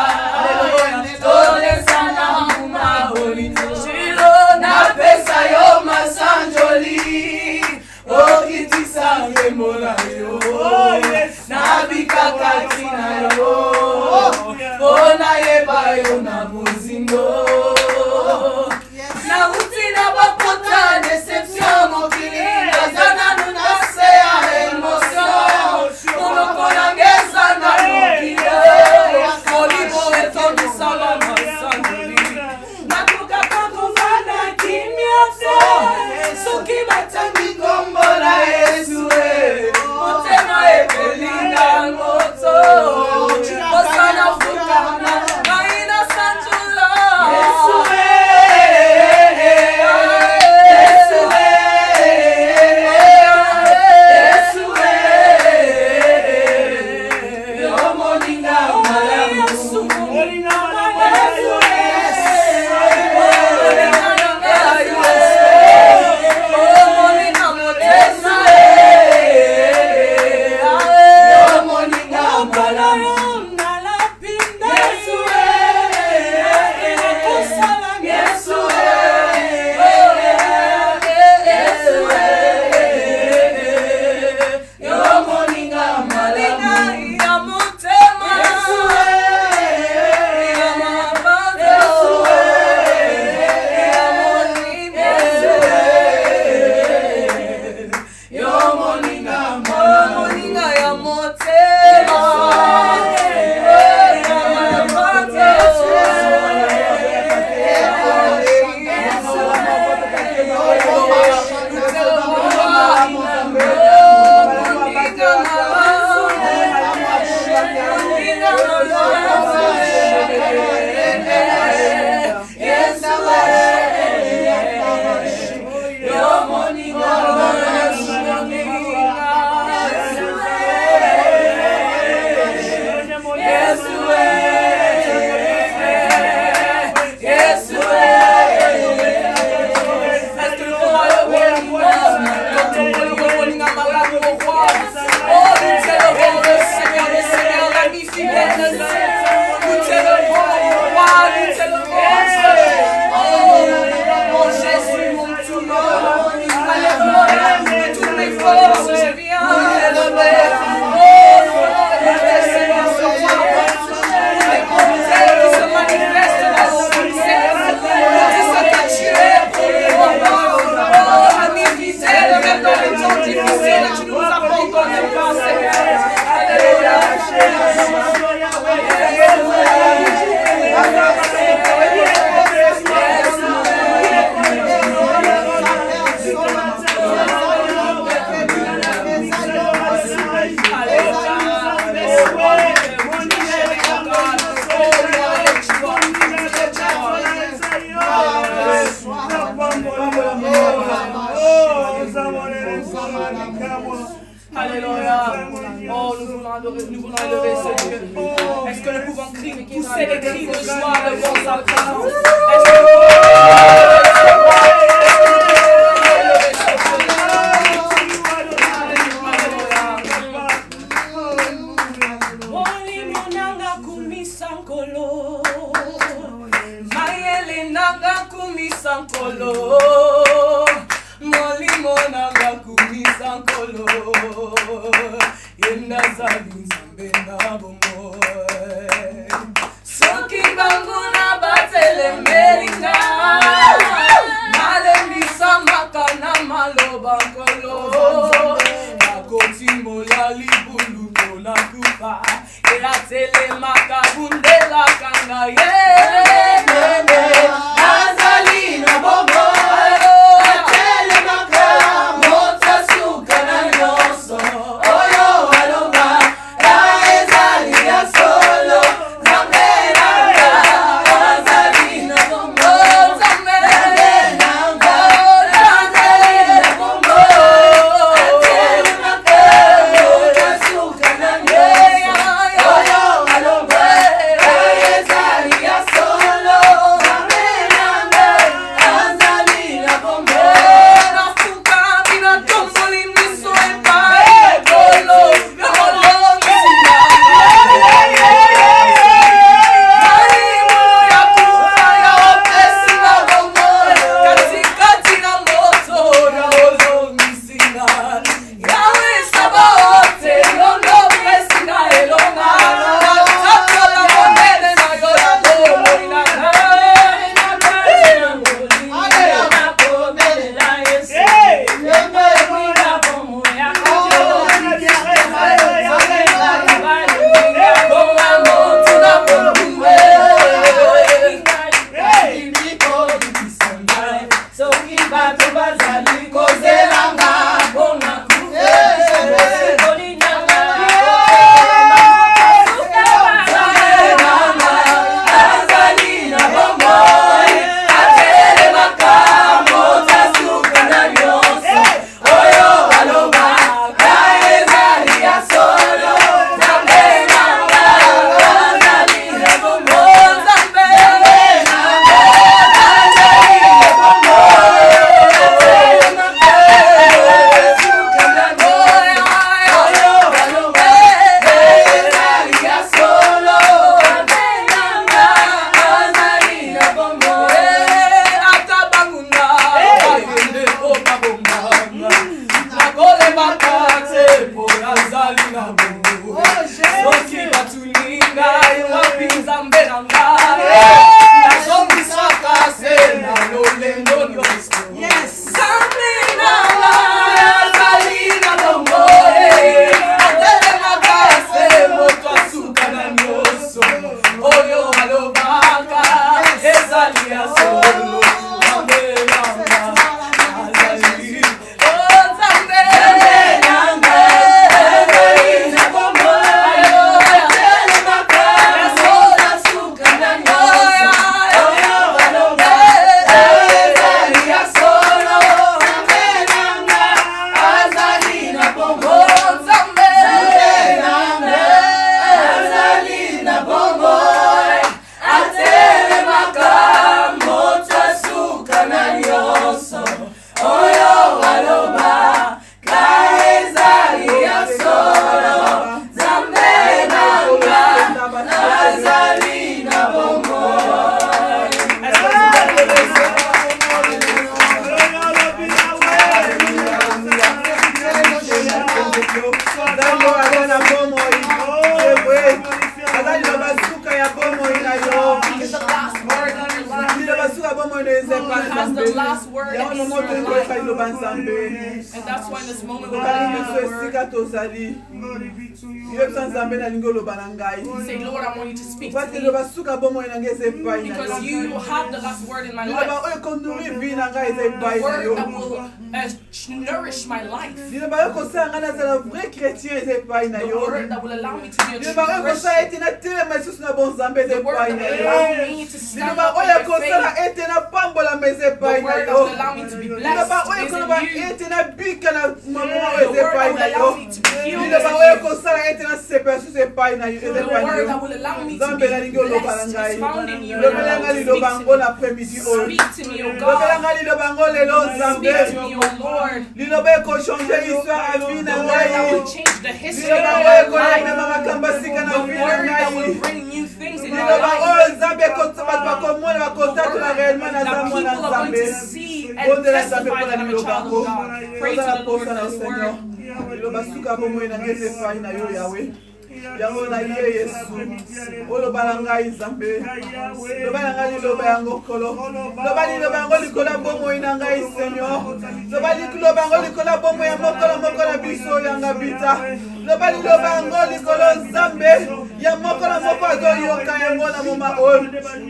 tolesana mumaholi shilo napesa yo masanjoli okitisange mona yo nabikakati na yo mpona yeba yo na mozindo nauti na bapota deception mokili nazananu na se ya emotion monokolangeza na mokili molimo etomisala masanjoli nakokaka kovanda kimia te soki batangi kombo na Yesu motema ebelinga moto osana fukana ngai nasana Alléluia. Oh, nous voulons élever ce Dieu. Est-ce que nous pouvons pousser des cris de joie devant sa présence? Est-ce que nous has the last word in this room. And that's why in this moment we're going to hear the word. Say, Lord, I want you to speak to me. Because you have the last word in my life. The word that will nourish my life. The word that will allow me to be a true Christian. The word that will allow me to stand up in my faith. The word that will allow me to be blessed is in you. The word that will allow me to be healed is in you. The word that will allow me to be blessed is found in you. Speak to me, O God. Speak to me, O Lord. The word that will change the history of my life. The word that will bring new things in my life. The word that people are going to see and testify that I'm a child of God. Praise the Lord for His word. yango na ye Yesu oloba ngai Nzambe loba ngai liloba yango kolo loba liloba yango likola bomo ina ngai Seigneur loba liloba yango likola bomo ya mokola biso yanga bita loba liloba yango likolo Nzambe ya mokola azoyoka yango na moma o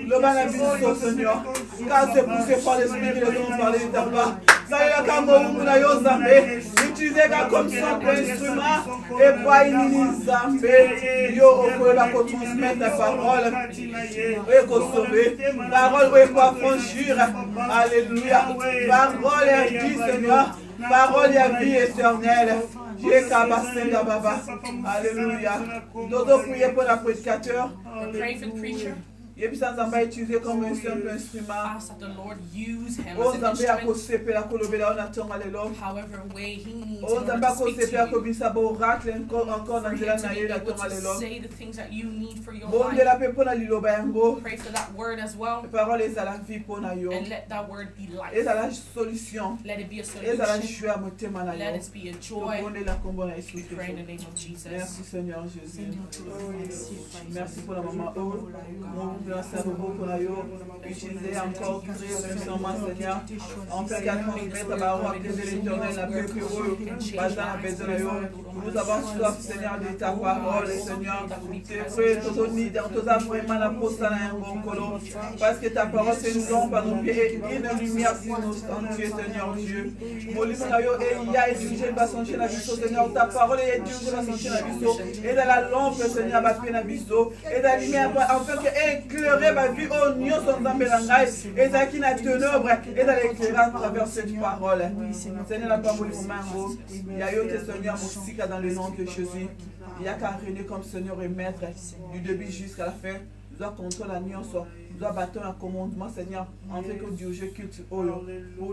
loba na biso Seigneur car c'est poussé par l'esprit que nous avons parlé de ta part ça kama na yo Nzambe utilisé comme simple instrument et pas Nzambe yo okola ko transmettre ta parole et ko sauver parole et ko franchir alléluia parole est vie Seigneur parole est vie éternelle Jékabasenga baba alléluia dodo prier pour la prédicateur pray for the preacher. Ask that the Lord use him as an instrument. However way he needs in order to speak to you. To say the things that you need for your life. Pray for that word as well. And let that word be life. Let it be a solution. Let it be a joy. We pray in the name of Jesus. Merci Seigneur Jésus. Merci pour la maman utiliser encore puissamment Seigneur en fait qu'à transmettre à l'éternel la paix que nous avons soif Seigneur de ta parole Seigneur c'est vrai parce que ta parole c'est une lampe à nos pieds et une lumière sur nos sentiers Seigneur Dieu Seigneur ta parole est Dieu et dans la lampe Seigneur et dans la lumière afin que éclairer ma vie au nion son zambelangai et ça qui n'a ténèbres et dans l'éclairage à travers cette parole Seigneur la parole au mango il y a eu Seigneur Moussika dans le nom de Jésus il y a qu'à régner comme Seigneur et Maître du début jusqu'à la fin nous doit contrôler la nuance nous doit battre un commandement Seigneur en fait que Dieu je culte pour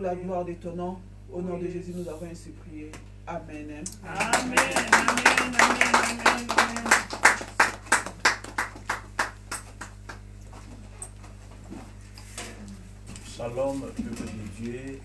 la gloire de ton nom au nom de Jésus nous avons ainsi prié Amen. Amen. Amen. Shalom, peuple de Dieu.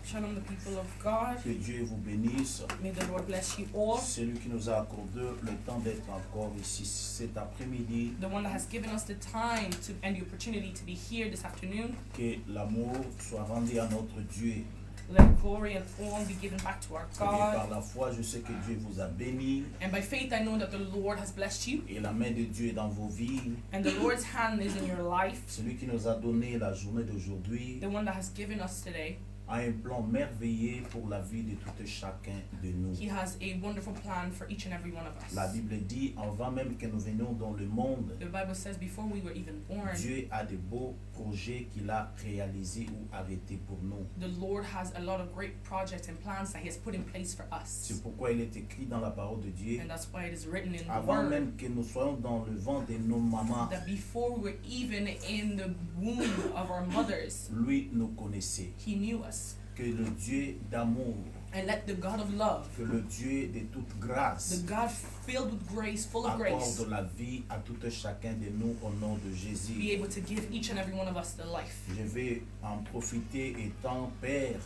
Shalom, the people of God. Que Dieu vous bénisse. May the Lord bless you all. Celui qui nous a accordé le temps d'être encore ici cet après-midi. The one that has given us the time to, and the opportunity to be here this afternoon. Que l'amour soit rendu à notre Dieu. Let glory and honor be given back to our God. Et par la foi, je sais que Dieu vous a béni. And by faith, I know that the Lord has blessed you. Et la main de Dieu est dans vos vies. And the Lord's hand is in your life. Celui qui nous a donné la journée d'aujourd'hui. The one that has given us today. A un plan merveilleux pour la vie de tout chacun de nous. He has a wonderful plan for each and every one of us. La Bible dit, avant même que nous venions dans le monde, the Bible says before we were even born, Dieu a de beaux projets qu'il a réalisés ou arrêtés pour nous. The Lord has a lot of great projects and plans that He has put in place for us. C'est pourquoi il est écrit dans la parole de Dieu. And that's why it is written in the Avant Word. même que nous soyons dans le ventre de nos mamans, that before we were even in the womb of our mothers, lui nous connaissait. He knew us. Que le Dieu d'amour, and let the God of love, que le Dieu de toute grâce, the God filled with grace, full of grace, accorde la vie à tout chacun de nous au nom de Jésus. Be able to give each and every one of us the life. Je vais en profiter étant père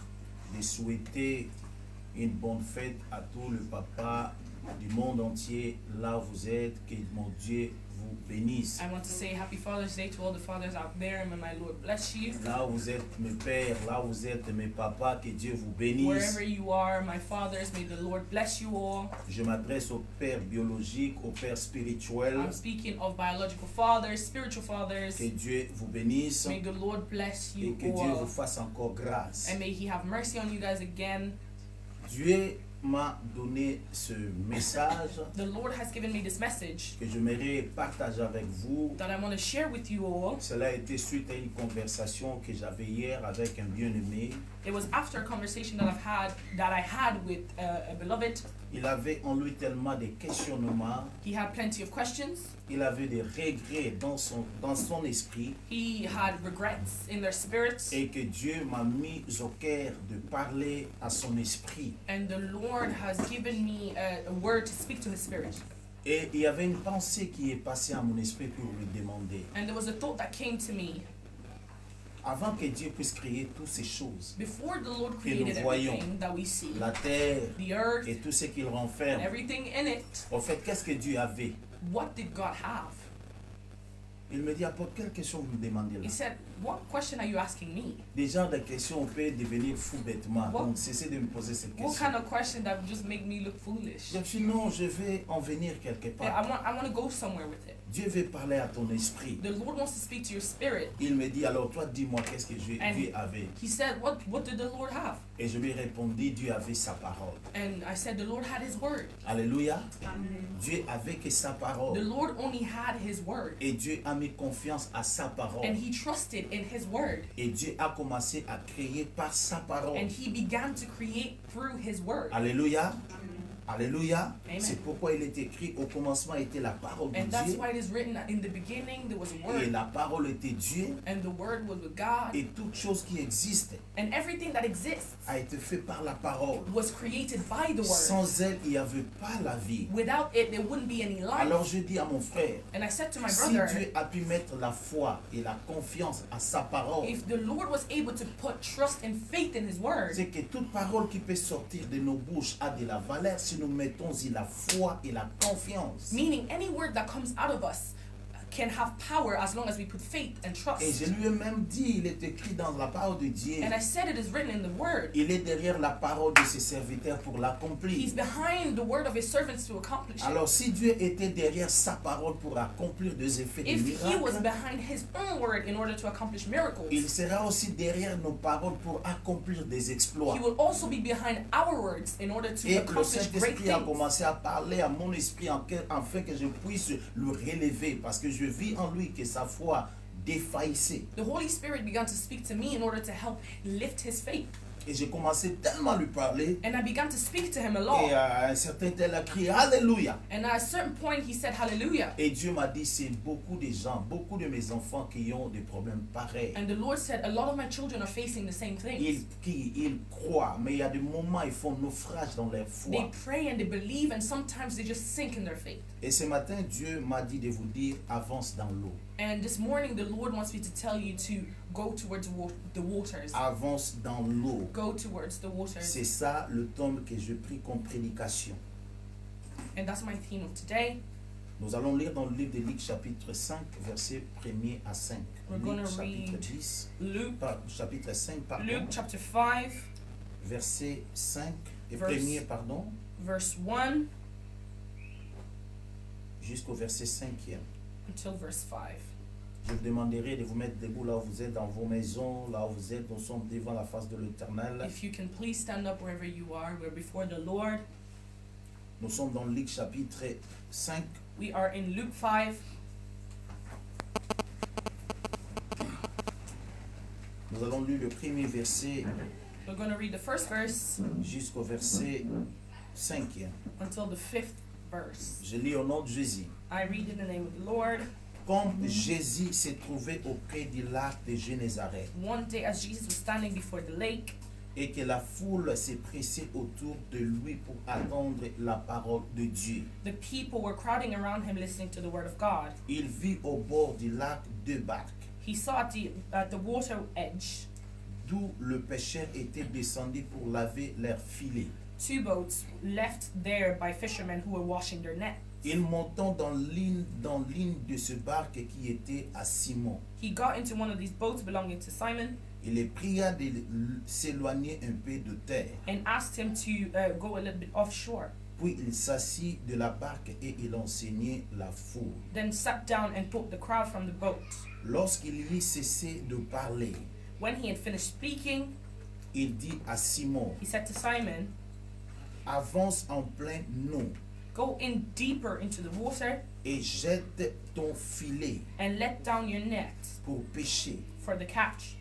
de souhaiter une bonne fête à tous les papas du monde entier, là où vous êtes, que mon Dieu vous bénisse. I want to say Happy Father's Day to all the fathers out there, and may my Lord bless you. Là où vous êtes mes pères, là où vous êtes mes papas, que Dieu vous bénisse. Wherever you are, my fathers, may the Lord bless you all. Je m'adresse au père biologique, au père spirituel. I'm speaking of biological fathers, spiritual fathers. Que Dieu vous bénisse May the Lord bless et you que Dieu vous all. fasse encore grâce. And may He have mercy on you guys again. Dieu m'a donné ce message The Lord has given me this message que j'aimerais partager avec vous. that I want to share with you all. Cela a été suite à une conversation que j'avais hier avec un bien-aimé. It was after a conversation that I had with a beloved. Il avait en lui tellement de questionnements, He had plenty of questions. il avait des regrets dans son esprit He had regrets in their spirits. et que Dieu m'a mis au cœur de parler à son esprit. And the Lord has given me a word to speak to his spirit. Et il y avait une pensée qui est passée à mon esprit pour lui demander, And there was a thought that came to me. avant que Dieu puisse créer toutes ces choses, Before the Lord que nous created voyons, everything that we see, la terre the earth, et tout ce qu'il and renferme, everything in it, au fait, qu'est-ce que Dieu avait? what did God have? Il me dit, apôtre, quelle question vous me demandez là? He said, what question are you asking me? Des genres de questions, on peut devenir fou bêtement. What? Donc, cessez de me poser ces What questions. kind of question that would just make me look foolish? Je dis, non, je vais en venir quelque Yeah, part. I want to go somewhere with it. Dieu veut parler à ton esprit. The Lord wants to speak to your spirit. Il me dit, alors toi, dis-moi, qu'est-ce que Dieu avait? He said, what did the Lord have? Et je lui répondis, Dieu avait sa parole. And I said, the Lord had his word. Alléluia. Dieu avait que sa The parole. Lord only had his word. Et Dieu a mis confiance à sa parole. And he trusted in his word. Et Dieu a commencé à créer par sa parole. And he began to create through his word. Alléluia. Alléluia. Amen. C'est pourquoi il est écrit, au commencement était la parole de And that's Dieu. why it is written that in the beginning there was a Et word. la parole était Dieu. And the word was with God. Et toute chose qui existe And everything that exists a été fait par la parole. was created by the word. Sans elle, il n'y avait pas la vie. Without it, there wouldn't be any Alors life. je dis à mon frère, And I said to my si brother, Dieu a pu mettre la foi et la confiance à sa parole, if the Lord was able to put trust and faith in his word, c'est que toute parole qui peut sortir de nos bouches a de la valeur si nous mettons y la foi et la confiance. meaning any word that comes out of us can have power as long as we put faith and trust. Et je lui ai même dit, il est écrit dans la parole de Dieu, And I said it is written in the word. il est derrière la parole de ses serviteurs pour He's l'accomplir. behind the word of his servants to accomplish it. Alors si Dieu était derrière sa parole pour accomplir des effets de If he was miracles, behind his own word in order to accomplish miracles, il sera aussi derrière nos paroles pour accomplir des exploits. he will also be behind our words in order to Et le accomplish great Saint-Esprit a things. commencé à parler à mon esprit afin que je puisse le relever parce que je vis en lui que sa foi défaillissait. The Holy Spirit began to speak to me in order to help lift his faith. Et j'ai commencé tellement à lui parler And I began to speak to him a et lot. à un certain tel a crié Alléluia. And at a certain point, he said, Hallelujah. Et Dieu m'a dit c'est beaucoup de gens, beaucoup de mes enfants qui ont des problèmes pareils. And the Lord said, a lot of my children are facing the same things. Ils croient, mais il y a des moments ils font naufrage dans leur They foi. pray and they believe, and sometimes they just sink in their faith. Et ce matin, Dieu m'a dit de vous dire avance dans l'eau. And this morning, the Lord wants me to tell you to go towards the waters. Avance dans l'eau. Go towards the waters. C'est ça le thème que je pris comme prédication. And that's my theme of today. Nous allons lire dans le livre de Luc chapitre 5, versets 1er à 5. We're Luc gonna chapitre read 10, chapitre 5, pardon, Luke chapter 5, verset 5 et Verse- 1er, pardon, verse 1 jusqu'au verset 5e. until verse 5. Je vous demanderai de vous mettre debout là où vous êtes, dans vos maisons, là où vous êtes. Nous sommes devant la face de l'Éternel. If you can please stand up wherever you are, we're before the Lord. Nous sommes dans Luc chapitre 5. We are in Luke 5. Nous allons lire le premier verset We're going to read the first verse jusqu'au verset 5e. until the 5th verse. Je lis au nom de Jésus. I read in the name of the Lord. Comme Jésus s'est trouvé auprès du lac de Génézareth One day as Jesus was standing before the lake, et que la foule s'est pressée autour de lui pour attendre la parole de Dieu, the people were crowding around him listening to the word of God. il vit au bord du lac deux barques, He saw at the water edge d'où le pêcheur était descendu pour laver leurs filets. 2 boats left there by fishermen who were washing their net. Il montant dans l'une de ce barque qui était à Simon. He got into one of these boats belonging to Simon Il les pria de s'éloigner un peu de terre. and asked him to go a little bit offshore. Puis il s'assit de la barque et il enseignait la foule. Then sat down and taught the crowd from the boat. Lorsqu'il eut cessé de parler, When he had finished speaking, il dit à Simon, he said to Simon, avance en plein eau go in deeper into the water et jette ton filet and let down your net pour pêcher. for the catch.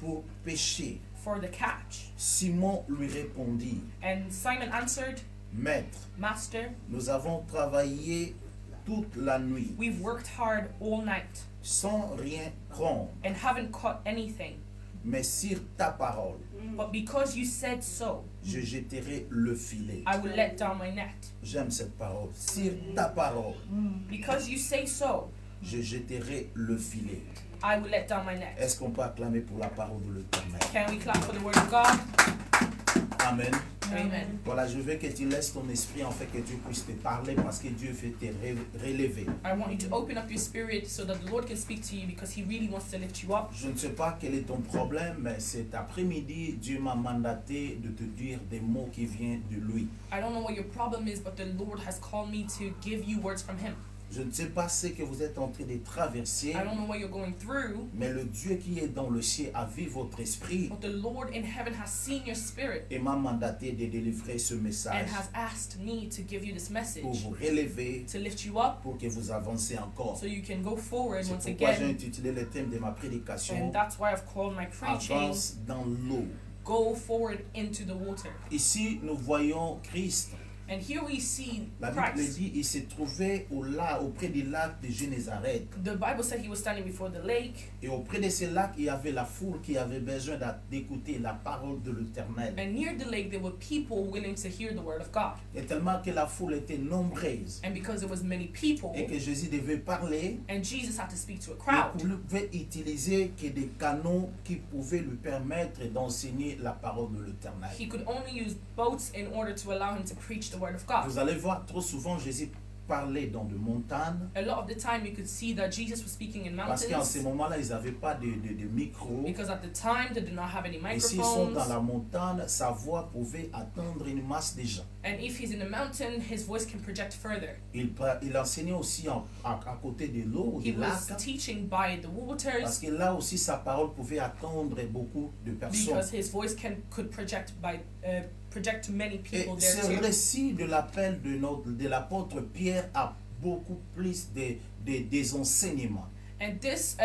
Pour pêcher. For the catch. Simon lui répondit, And Simon answered, Maître, Master, nous avons travaillé toute la nuit we've worked hard all night sans rien prendre, and haven't caught anything. mais sur ta parole, But because you said so, je jetterai le filet. I will let down my net. J'aime cette parole. Sur ta parole, Because you say so, je jetterai le filet. I will let down my net. Est-ce qu'on peut acclamer pour la parole de l'Éternel? Can we clap for the word of God? Amen. Amen. Voilà, je veux que tu laisses ton esprit en fait que Dieu puisse te parler parce que Dieu veut te relever. I want you to open up your spirit so that the Lord can speak to you because He really wants to lift you up. Je ne sais pas quel est ton problème, mais cet après-midi, Dieu m'a mandaté de te dire des mots qui viennent de lui. I don't know what your problem is, but the Lord has called me to give you words from Him. Je ne sais pas ce que vous êtes en train de traverser, I don't know what you're going through, mais le Dieu qui est dans le ciel a vu votre esprit but the Lord in heaven has seen your spirit et m'a mandaté de délivrer ce message and has asked me to give you this pour message vous relever, to lift you up pour que vous avancez encore. so you can go forward C'est once pourquoi j'ai again. intitulé le thème de ma prédication And that's why I've called my preaching, Avance dans l'eau. Go Forward into the Water. Ici, nous voyons Christ. And here we see La Bible Christ. dit il se trouvait auprès du lac de Génézareth. The Bible said He was standing before the lake, Et auprès de ce lac, il y avait la foule qui avait besoin d'écouter la parole de l'Éternel. and near the lake there were people willing to hear the word of God. Et tellement que la foule était nombreuse And because there was many people et que Jésus devait parler, and Jesus had to speak to a il crowd, pouvait utiliser que des canaux qui pouvaient lui permettre d'enseigner la parole de l'Éternel. He could only use boats in order to allow him to preach the word of God. Vous allez voir, trop souvent, Jésus parlait dans des montagnes A lot of the time you could see that Jesus was speaking in parce qu'en ce mountains moment-là, ils n'avaient pas de micro. because at the time they did not have any Et s'ils sont dans microphones. la montagne, sa voix pouvait atteindre une masse de gens. And if he's in a mountain, his voice can project further. Il enseignait aussi à côté de l'eau, He du was lac, teaching by the parce waters que là aussi sa parole pouvait atteindre beaucoup de personnes. because his voice could project to many Et people there ce too. récit de l'appel de l'apôtre Pierre a beaucoup plus des enseignements. And this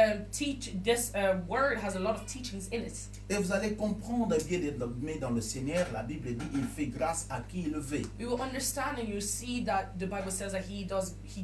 word has a lot of teachings in it. Et vous allez comprendre bien mais dans le Seigneur, la Bible dit il fait grâce à qui il veut. We will understand and you'll see that the Bible says that he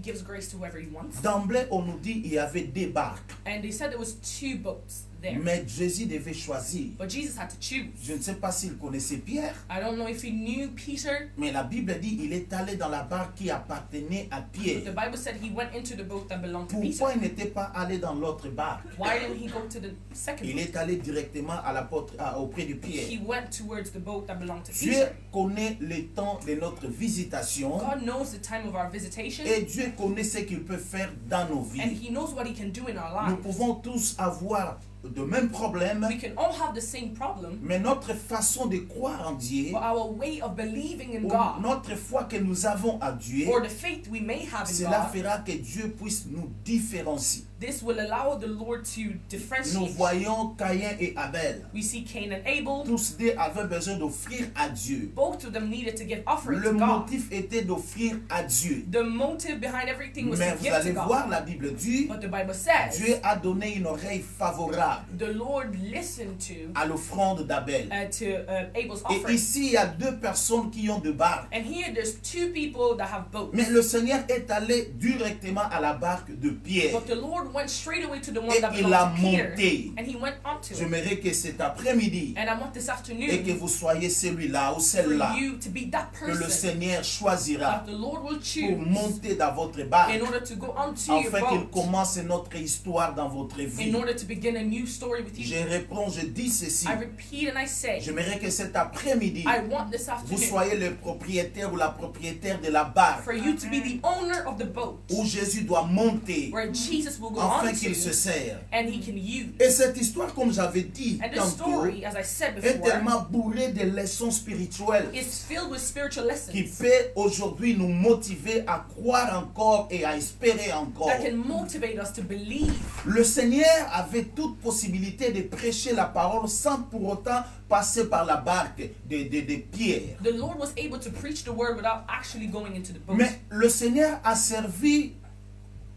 gives grace to whoever he wants. D'emblée, on nous dit il y avait des barques, And they said there was 2 boats there. mais Jésus devait choisir. But Jesus had to choose. Je ne sais pas s'il connaissait Pierre, I don't know if he knew Peter, mais la Bible dit il est allé dans la barque qui appartenait à but Pierre. the Bible said he went into the boat that belonged to Pourquoi Peter. il n'était pas allé dans l'autre barque? Why didn't he go to the second Il boat? est allé directement auprès de Pierre. He went towards the boat that belonged to Dieu Peter. connaît le temps de notre visitation God knows the time of our visitation, et Dieu connaît ce qu'il peut faire dans nos and vies. he knows what he can do in our Nous lives. pouvons tous avoir de mêmes problèmes, We can all have the same problem, mais notre façon de croire en Dieu, but our way of believing in ou God, notre foi que nous avons à Dieu, or the faith we may have in cela God, fera que Dieu puisse nous différencier. this will allow the Lord to Nous differentiate. voyons Caïn et Abel. We see Cain and Abel. Tous deux avaient besoin d'offrir à Dieu. Both of them needed to give offering Le to God. motif était d'offrir à Dieu. The motive behind everything was Mais to vous give to allez God. voir, la Bible dit, But the Bible says Dieu a donné une oreille favorable the Lord listened to à l'offrande d'Abel. Abel's Et offering. ici, il y a 2 personnes qui ont de barques. And here there's 2 people that have boats. Mais le Seigneur est allé directement à la barque de Pierre. But the Lord Lord went straight away to the one Et that il belonged a to Peter, monté. and he went onto it. J'aimerais que cet après-midi, And I want this et que afternoon vous soyez celui-là ou for celle-là you to be that que le person Seigneur choisira that the Lord will pour choose monter dans votre barque, in order to go onto your afin qu'il boat, commence notre histoire dans votre vie. in order to begin a new story with you. Je réponds, je dis ceci. I repeat and I say, J'aimerais que cet après-midi, I want this vous afternoon soyez le propriétaire ou la propriétaire de la barque for you to be the owner of the boat où Jésus doit monter where Jesus will go afin onto qu'il se sert. and he can use. Et cette histoire, comme j'avais dit And this tantôt, story, as I said est before, tellement bourrée de leçons spirituelles is filled with spiritual qui lessons peut aujourd'hui nous motiver à croire encore et à espérer encore. that can motivate us to believe. Le Seigneur avait toute possibilité de prêcher la parole sans pour autant passer par la barque de Pierre. The Lord was able to preach the word without actually going into the boat. Mais le Seigneur a servi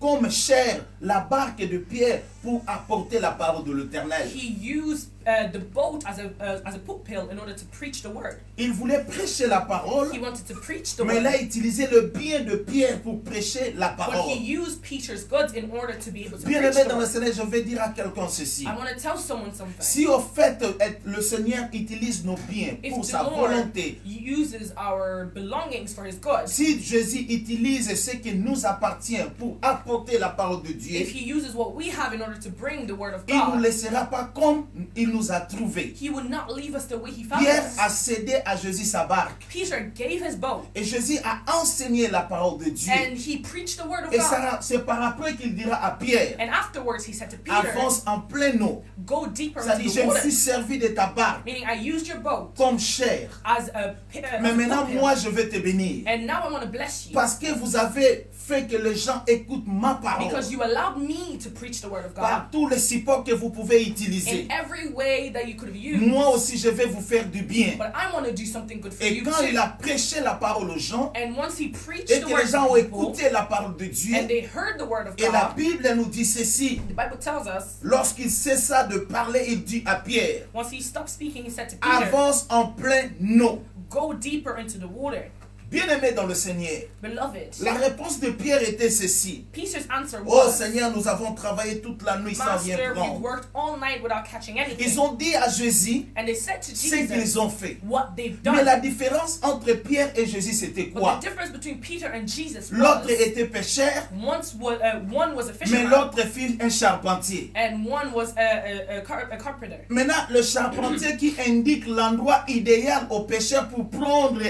comme chair la barque de Pierre pour apporter la parole de l'Éternel. He used the boat as a pulpit in order to preach the word. Il voulait prêcher la parole, He wanted to preach the mais il word, a utilisé le bien de Pierre pour prêcher la but he parole. used Peter's goods in order to be able to Bien preach aimé the dans le word. Seigneur, je vais dire à quelqu'un ceci. I want to tell someone something. Si au fait le Seigneur utilise nos biens If pour the sa Lord volonté, uses our belongings for his goods, si Jésus utilise ce qui nous appartient pour apporter la parole de Dieu, if he uses what we have in order to bring the word of il ne nous God, laissera pas comme il nous a trouvés. he will not leave us the way he found Pierre us. a cédé à Jésus sa barque. Peter gave his boat Et Jésus a enseigné la parole de Dieu. and he preached the word of Et God. c'est par après qu'il dira à Pierre, And afterwards he said to Peter, avance en pleine eau. go deeper Ça into dit, the je me water. suis servi de ta barque Meaning I used your boat comme chair. as a Mais maintenant, pulpit. moi, je vais te bénir. And now I want to bless you Parce que vous avez fait que les gens écoutent ma parole. because you allowed me to preach the word of God Par tous les supports que vous pouvez utiliser. in every way that you could have used. Moi aussi, je vais vous faire du bien. But I want to do something good for Et you quand il too. a prêché la parole aux gens, And once he preached et the que word les gens to ont people, écouté la parole de Dieu, and they heard the word of et la God, Bible nous dit ceci. the Bible tells us, Lorsqu'il cessa de parler, il dit à Pierre, once he stopped speaking, he said to Peter, avance en plein eau. go deeper into the water. Bien-aimé dans le Seigneur, Beloved, la réponse de Pierre était ceci. Peter's answer Oh was, Seigneur, nous avons travaillé toute la nuit sans rien Master, we've prendre. worked all night without catching anything. Ils ont dit à Jésus And they said to ce Jesus qu'ils ont fait. what they've Mais done. la différence entre Pierre et Jésus, c'était But quoi? the difference between Peter and Jesus L'autre was, était pécheur, one was a mais fisherman l'autre fut un charpentier. and one was a carpenter. Maintenant, le charpentier qui indique l'endroit idéal au pêcheur pour prendre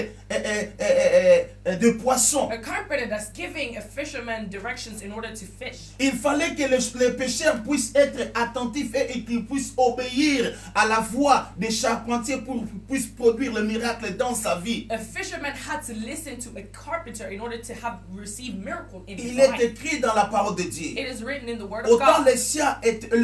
de poissons. A carpenter that's giving a fisherman directions in order to fish. Il fallait que le pêcheur puisse être attentif et qu'il puisse obéir à la voix des charpentiers pour qu'il puisse produire le miracle dans sa vie. A fisherman had to listen to a carpenter in order to have received miracle in his Il est life. écrit dans la parole de Dieu. It is written in the word of Autant God. le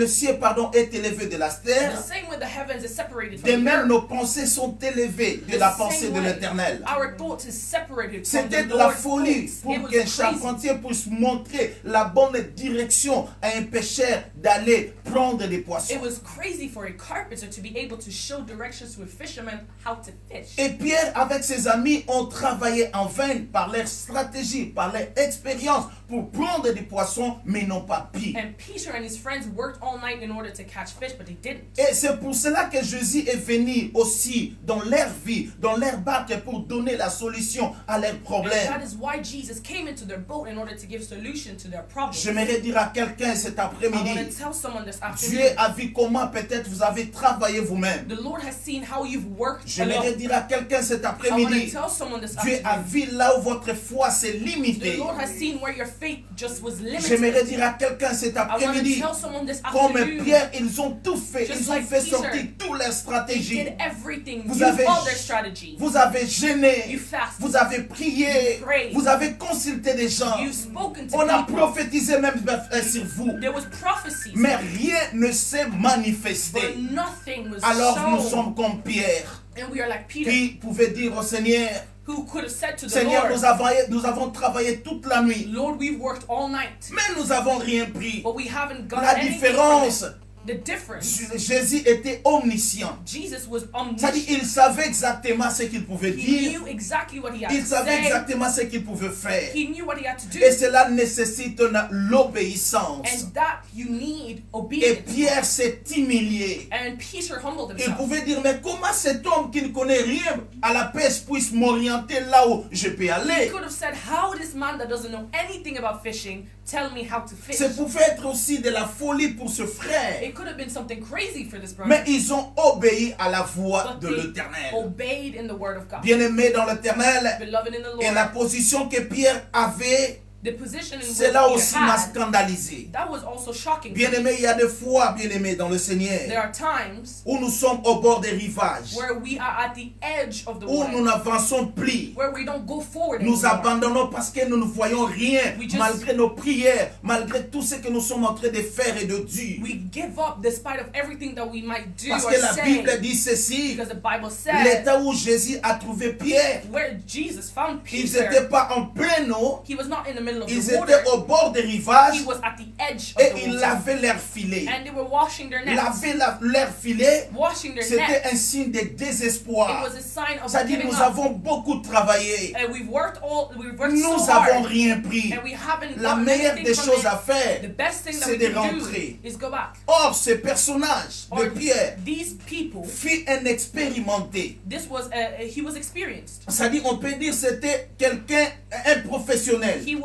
ciel est élevé de la The terre, same way the heavens is separated de from the même earth. nos pensées sont élevées de The la same pensée de way, l'Éternel. Our thoughts is separated from C'était the de la Lord's folie thoughts. pour It was qu'un crazy. charpentier puisse montrer la bonne direction à un pêcheur d'aller prendre des poissons. It was crazy for a carpenter to be able to show directions to a fisherman how to fish. Et Pierre avec ses amis ont travaillé en vain par leur stratégie, par leur expérience pour prendre des poissons, mais n'ont pas pu. And Peter and his friends worked all night in order to catch fish, but they didn't. Et c'est pour cela que Jésus est venu aussi dans leur vie, dans leur barque pour donner la solution à leurs And problèmes. that is why Jesus came into their boat in order to give solution to their problems. J'aimerais dire à quelqu'un cet I want après-midi, to tell someone this Dieu afternoon. a vu comment peut-être vous avez travaillé vous-même. The Lord has seen how you've worked J'aimerais alone. dire à quelqu'un cet I want to après-midi, tell someone this Dieu a afternoon. vu là où votre foi s'est The limitée. Lord has seen where your faith just was J'aimerais limited. dire à quelqu'un cet I want to après-midi, tell someone this comme afternoon. Pierre, ils ont tout fait, Just ils ont like fait Peter, sortir toutes leurs They stratégies. did everything. Vous Used avez- all their strategy. Vous avez gêné, You fasted. vous avez prié, You prayed. vous avez consulté des gens. You've spoken to On a people. prophétisé même sur vous. There was prophecies. Mais rien ne s'est manifesté. But nothing was Alors nous shown. sommes comme Pierre, And we are like Peter, qui pouvait dire au Seigneur, who could have said to the Seigneur, Lord, nous avons travaillé toute la nuit, Lord, we've worked all night, mais nous n'avons rien pris. but we haven't got La anything from différence it. The difference. Jésus était omniscient. Jesus was C'est-à-dire, omniscient. il savait exactement ce qu'il pouvait He dire. knew exactly what he had Il to savait say. exactement ce qu'il pouvait faire. He knew what he had to do. Et cela nécessite l'obéissance. And that you need Et obedience. Pierre s'est humilié. And Peter humbled Il himself. pouvait dire, mais comment cet homme qui ne connaît rien à la pêche puisse m'orienter là où je peux He aller? could have said, how this man that doesn't know anything about fishing tell me how to fish? Ça pouvait être aussi de la folie pour ce frère. It could have been something crazy for this brother. Mais ils ont obéi à la voix But de they l'Éternel. obeyed in the word of God. Bien-aimé dans l'Éternel, Beloved in the et la Lord, position que Pierre avait, the position in which cela he aussi m'a had, scandalisé. that was also shocking. Bien-aimé, il y a des fois, bien-aimé dans le There Seigneur, are times où nous sommes au bord des rivages, where we are at the edge of the où nous water, n'avançons plus. where we don't go forward Nous anymore. abandonnons parce que nous ne voyons rien, We just- malgré nos prières, malgré tout ce que nous sommes en train de faire et de dire. We give up despite of everything that we might do Parce or que la say. Bible dit ceci, Because the Bible says l'état où Jésus a trouvé Pierre, where Jesus found ils Peter, n'étaient pas en pleine eau, he was not in the middle of ils the étaient water. au bord des rivages He was at the edge et of the ils water. lavaient leurs filets. And they were washing their nets. Laver leurs filets, Washing their c'était nets. un signe de It désespoir. was a sign of C'est-à-dire, giving nous up. avons beaucoup travaillé. And we've worked Nous so n'avons hard. rien pris. And we haven't La gotten meilleure anything des from choses it. à faire, The best thing that c'est we de can rentrer. do is go back. Or, ce personnage Or de Pierre these people, fut un expérimenté. this was he was experienced. C'est-à-dire, on peut dire c'était quelqu'un, un professionnel. He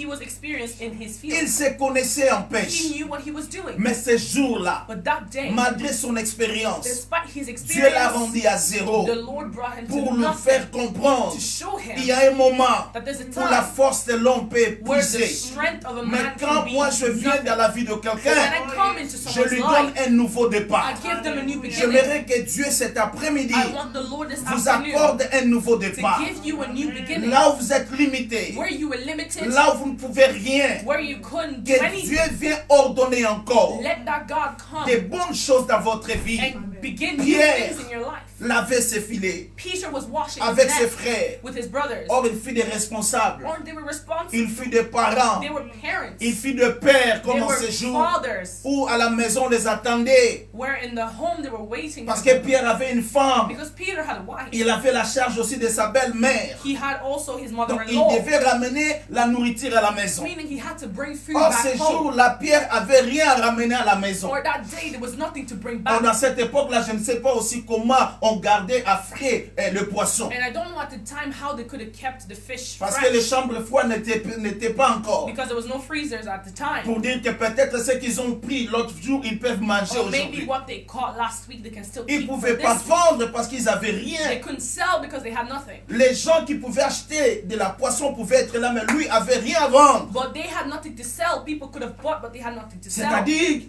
was experienced in his Il field. se connaissait en He pêche. knew what he was doing. Mais ce jour-là, But that day, malgré son expérience, despite his Dieu l'a experience, rendu à zéro the Lord brought him pour to lui nothing faire comprendre. to show Il y him a un moment that there's a où la time force de l'homme peut where the épuiser. strength of a Mais man quand can be moi je viens nothing. dans la vie de When quelqu'un, I come into je someone's lui donne life, un nouveau I départ. give them a new beginning. J'aimerais que Dieu cet après-midi I want the Lord this vous afternoon accorde un nouveau to départ. give you a new beginning. Là où vous êtes limité, Where you were limited, là où vous ne pouvez rien, where you couldn't do que anything. Dieu vienne ordonner encore Let that God des come bonnes choses dans votre vie. and begin new Pierre things in your life. Lavez ses filets Peter was washing avec his ses nets frères. with his brothers. Or, il fut des responsables. Or they were responsible. Il fut des parents. They were parents. Il fut des pères They comme en were ce jour fathers. où à la maison on les attendait. Where in the home they were waiting Parce for que them. Pierre avait une femme. Because Peter had a wife. Il avait la charge aussi de sa belle-mère. He had also his Donc il mother-in-law. devait ramener la nourriture à la maison. Meaning he had to bring food Or back ce home. jour, la Pierre avait rien à ramener à la maison. Or that day there was nothing to bring Or back. dans cette époque-là, je ne sais pas aussi comment on gardait à frais le poisson. And I don't know at the time how they could have kept the fish Parce que les fresh. chambres froides n'étaient pas encore. Because there was no freezers at the time. Pour dire que peut-être ce qu'ils ont pris l'autre jour, ils peuvent manger Or maybe aujourd'hui. what they caught last week they can still Ils eat ne for pouvaient pas this week. vendre parce qu'ils n'avaient They rien. couldn't sell because they had nothing. Les gens qui pouvaient acheter de la poisson pouvaient être là, mais lui avait rien à vendre. But they had nothing to sell. People could have bought, but they had nothing to sell. C'est-à-dire,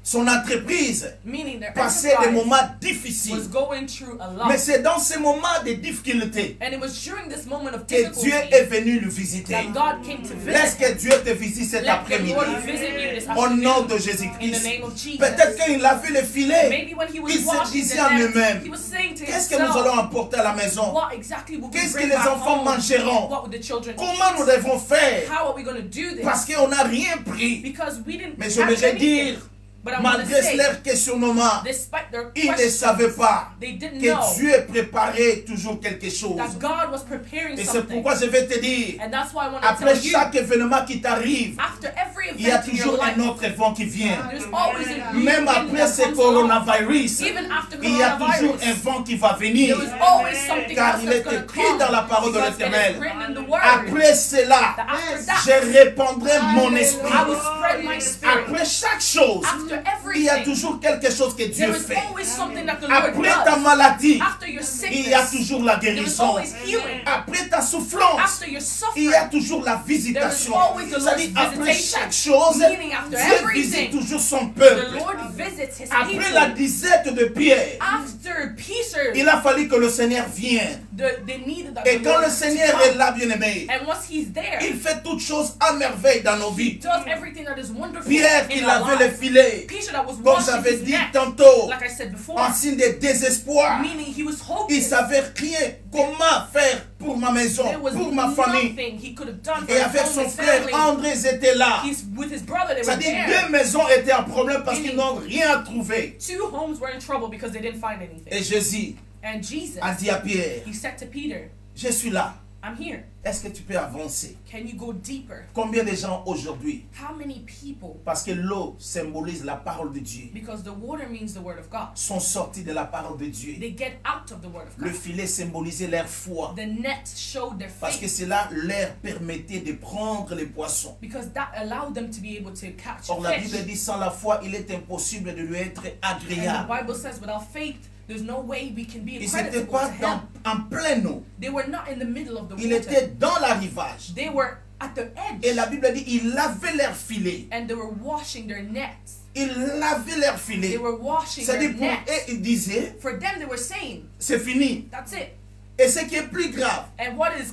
son entreprise Meaning their passait des enterprise moments difficiles. was going through a lot. Mais c'est dans ces moments de difficulté And it was during this moment of que difficulty Dieu est venu le visiter. that God came to Laisse visit que him. Dieu te visite cet Let the après-midi. Lord visit you this Au nom de afternoon in the Jésus-Christ. name of Jesus. Peut-être qu'il a vu le filet. Maybe when he was Il se washing disait the en net, lui-même, he was saying to qu'est-ce que nous himself, allons apporter à la maison? what exactly will we Qu'est-ce que bring les back enfants home? mangeront? What would the children Comment nous eat? devons faire? How are we going to do this? Parce qu'on n'a rien pris. Because we didn't Mais catch j'aimerais anything. dire, But I want to malgré say, leur questionnement, despite their ils ne questions, savaient pas they didn't que know Dieu préparait toujours quelque chose. that God was preparing Et c'est something. pourquoi je vais te dire, And that's why I want to après tell you, chaque événement qui t'arrive, after every il y a event in your toujours life, un autre vent qui vient. there's always a new Même wind après that ce comes along. coronavirus, Even after il y a toujours un coronavirus, vent qui va venir. there is always something Car else il that's est going to écrit come. dans la parole de Because it is l'Éternel. written in the word Après cela, that after that, je répandrai mon esprit. I will spread my spirit. Après chaque chose, After il y a everything, toujours quelque chose que Dieu there is fait. always something that the Lord Après ta does. maladie, After your il y a sickness, toujours la there is guérison. always healing. Après ta souffrance, After your il y a suffering, toujours la visitation. there is always the C'est-à-dire, Lord's après visitation. chaque chose, Meaning after Dieu visite everything, toujours son the peuple. Lord visits his Après la people. disette de Pierre, After Peter, il a fallu que le Seigneur vienne. they needed that Et the quand Lord le to Seigneur come. est là, bien-aimé, And once he's there, il fait toutes choses à merveille dans nos he vies. does everything that is wonderful Pierre qui in our lavait les lives. filets, pieds, Peter that was comme washing j'avais his dit neck, tantôt, like I said before, en signe de désespoir. meaning he was Il hopeless. savait rien comment faire pour ma maison, There was pour ma famille. nothing he could have done for Et his avec home, son his frère family. André, ils étaient là. He's with his brother, they were C'est-à-dire there. deux maisons étaient en problème parce qu'ils n'ont rien trouvé. Two homes were in trouble because they didn't find Et anything. Jésus And Jesus, a dit à Pierre, he said to Peter, je suis là. I'm here. Est-ce que tu peux avancer? Can you go deeper? Combien de gens aujourd'hui, How many people, parce que l'eau symbolise la parole de Dieu, because the water means the word of God, sont sortis de la parole de Dieu? they get out of the word of Le God. filet symbolisait leur foi, The net showed their parce que faith cela leur permettait de prendre les poissons. because that allowed them to be able to catch Or la fish. Bible dit, sans la foi, il est impossible de lui être And the agréable. Bible says without faith, there's no way we can be Ils n'étaient accreditable pas to him. en pleine eau. They were not in the middle of the Il water. était dans l'arrivage. They were at the Et la edge Bible dit, ils lavaient leur filet. and they were washing their nets. Ils lavaient leur They filet. were washing their C'est-à-dire pour eux, nets. ils disaient, For them, they were saying, c'est fini. that's it. Et ce qui est plus grave, And what is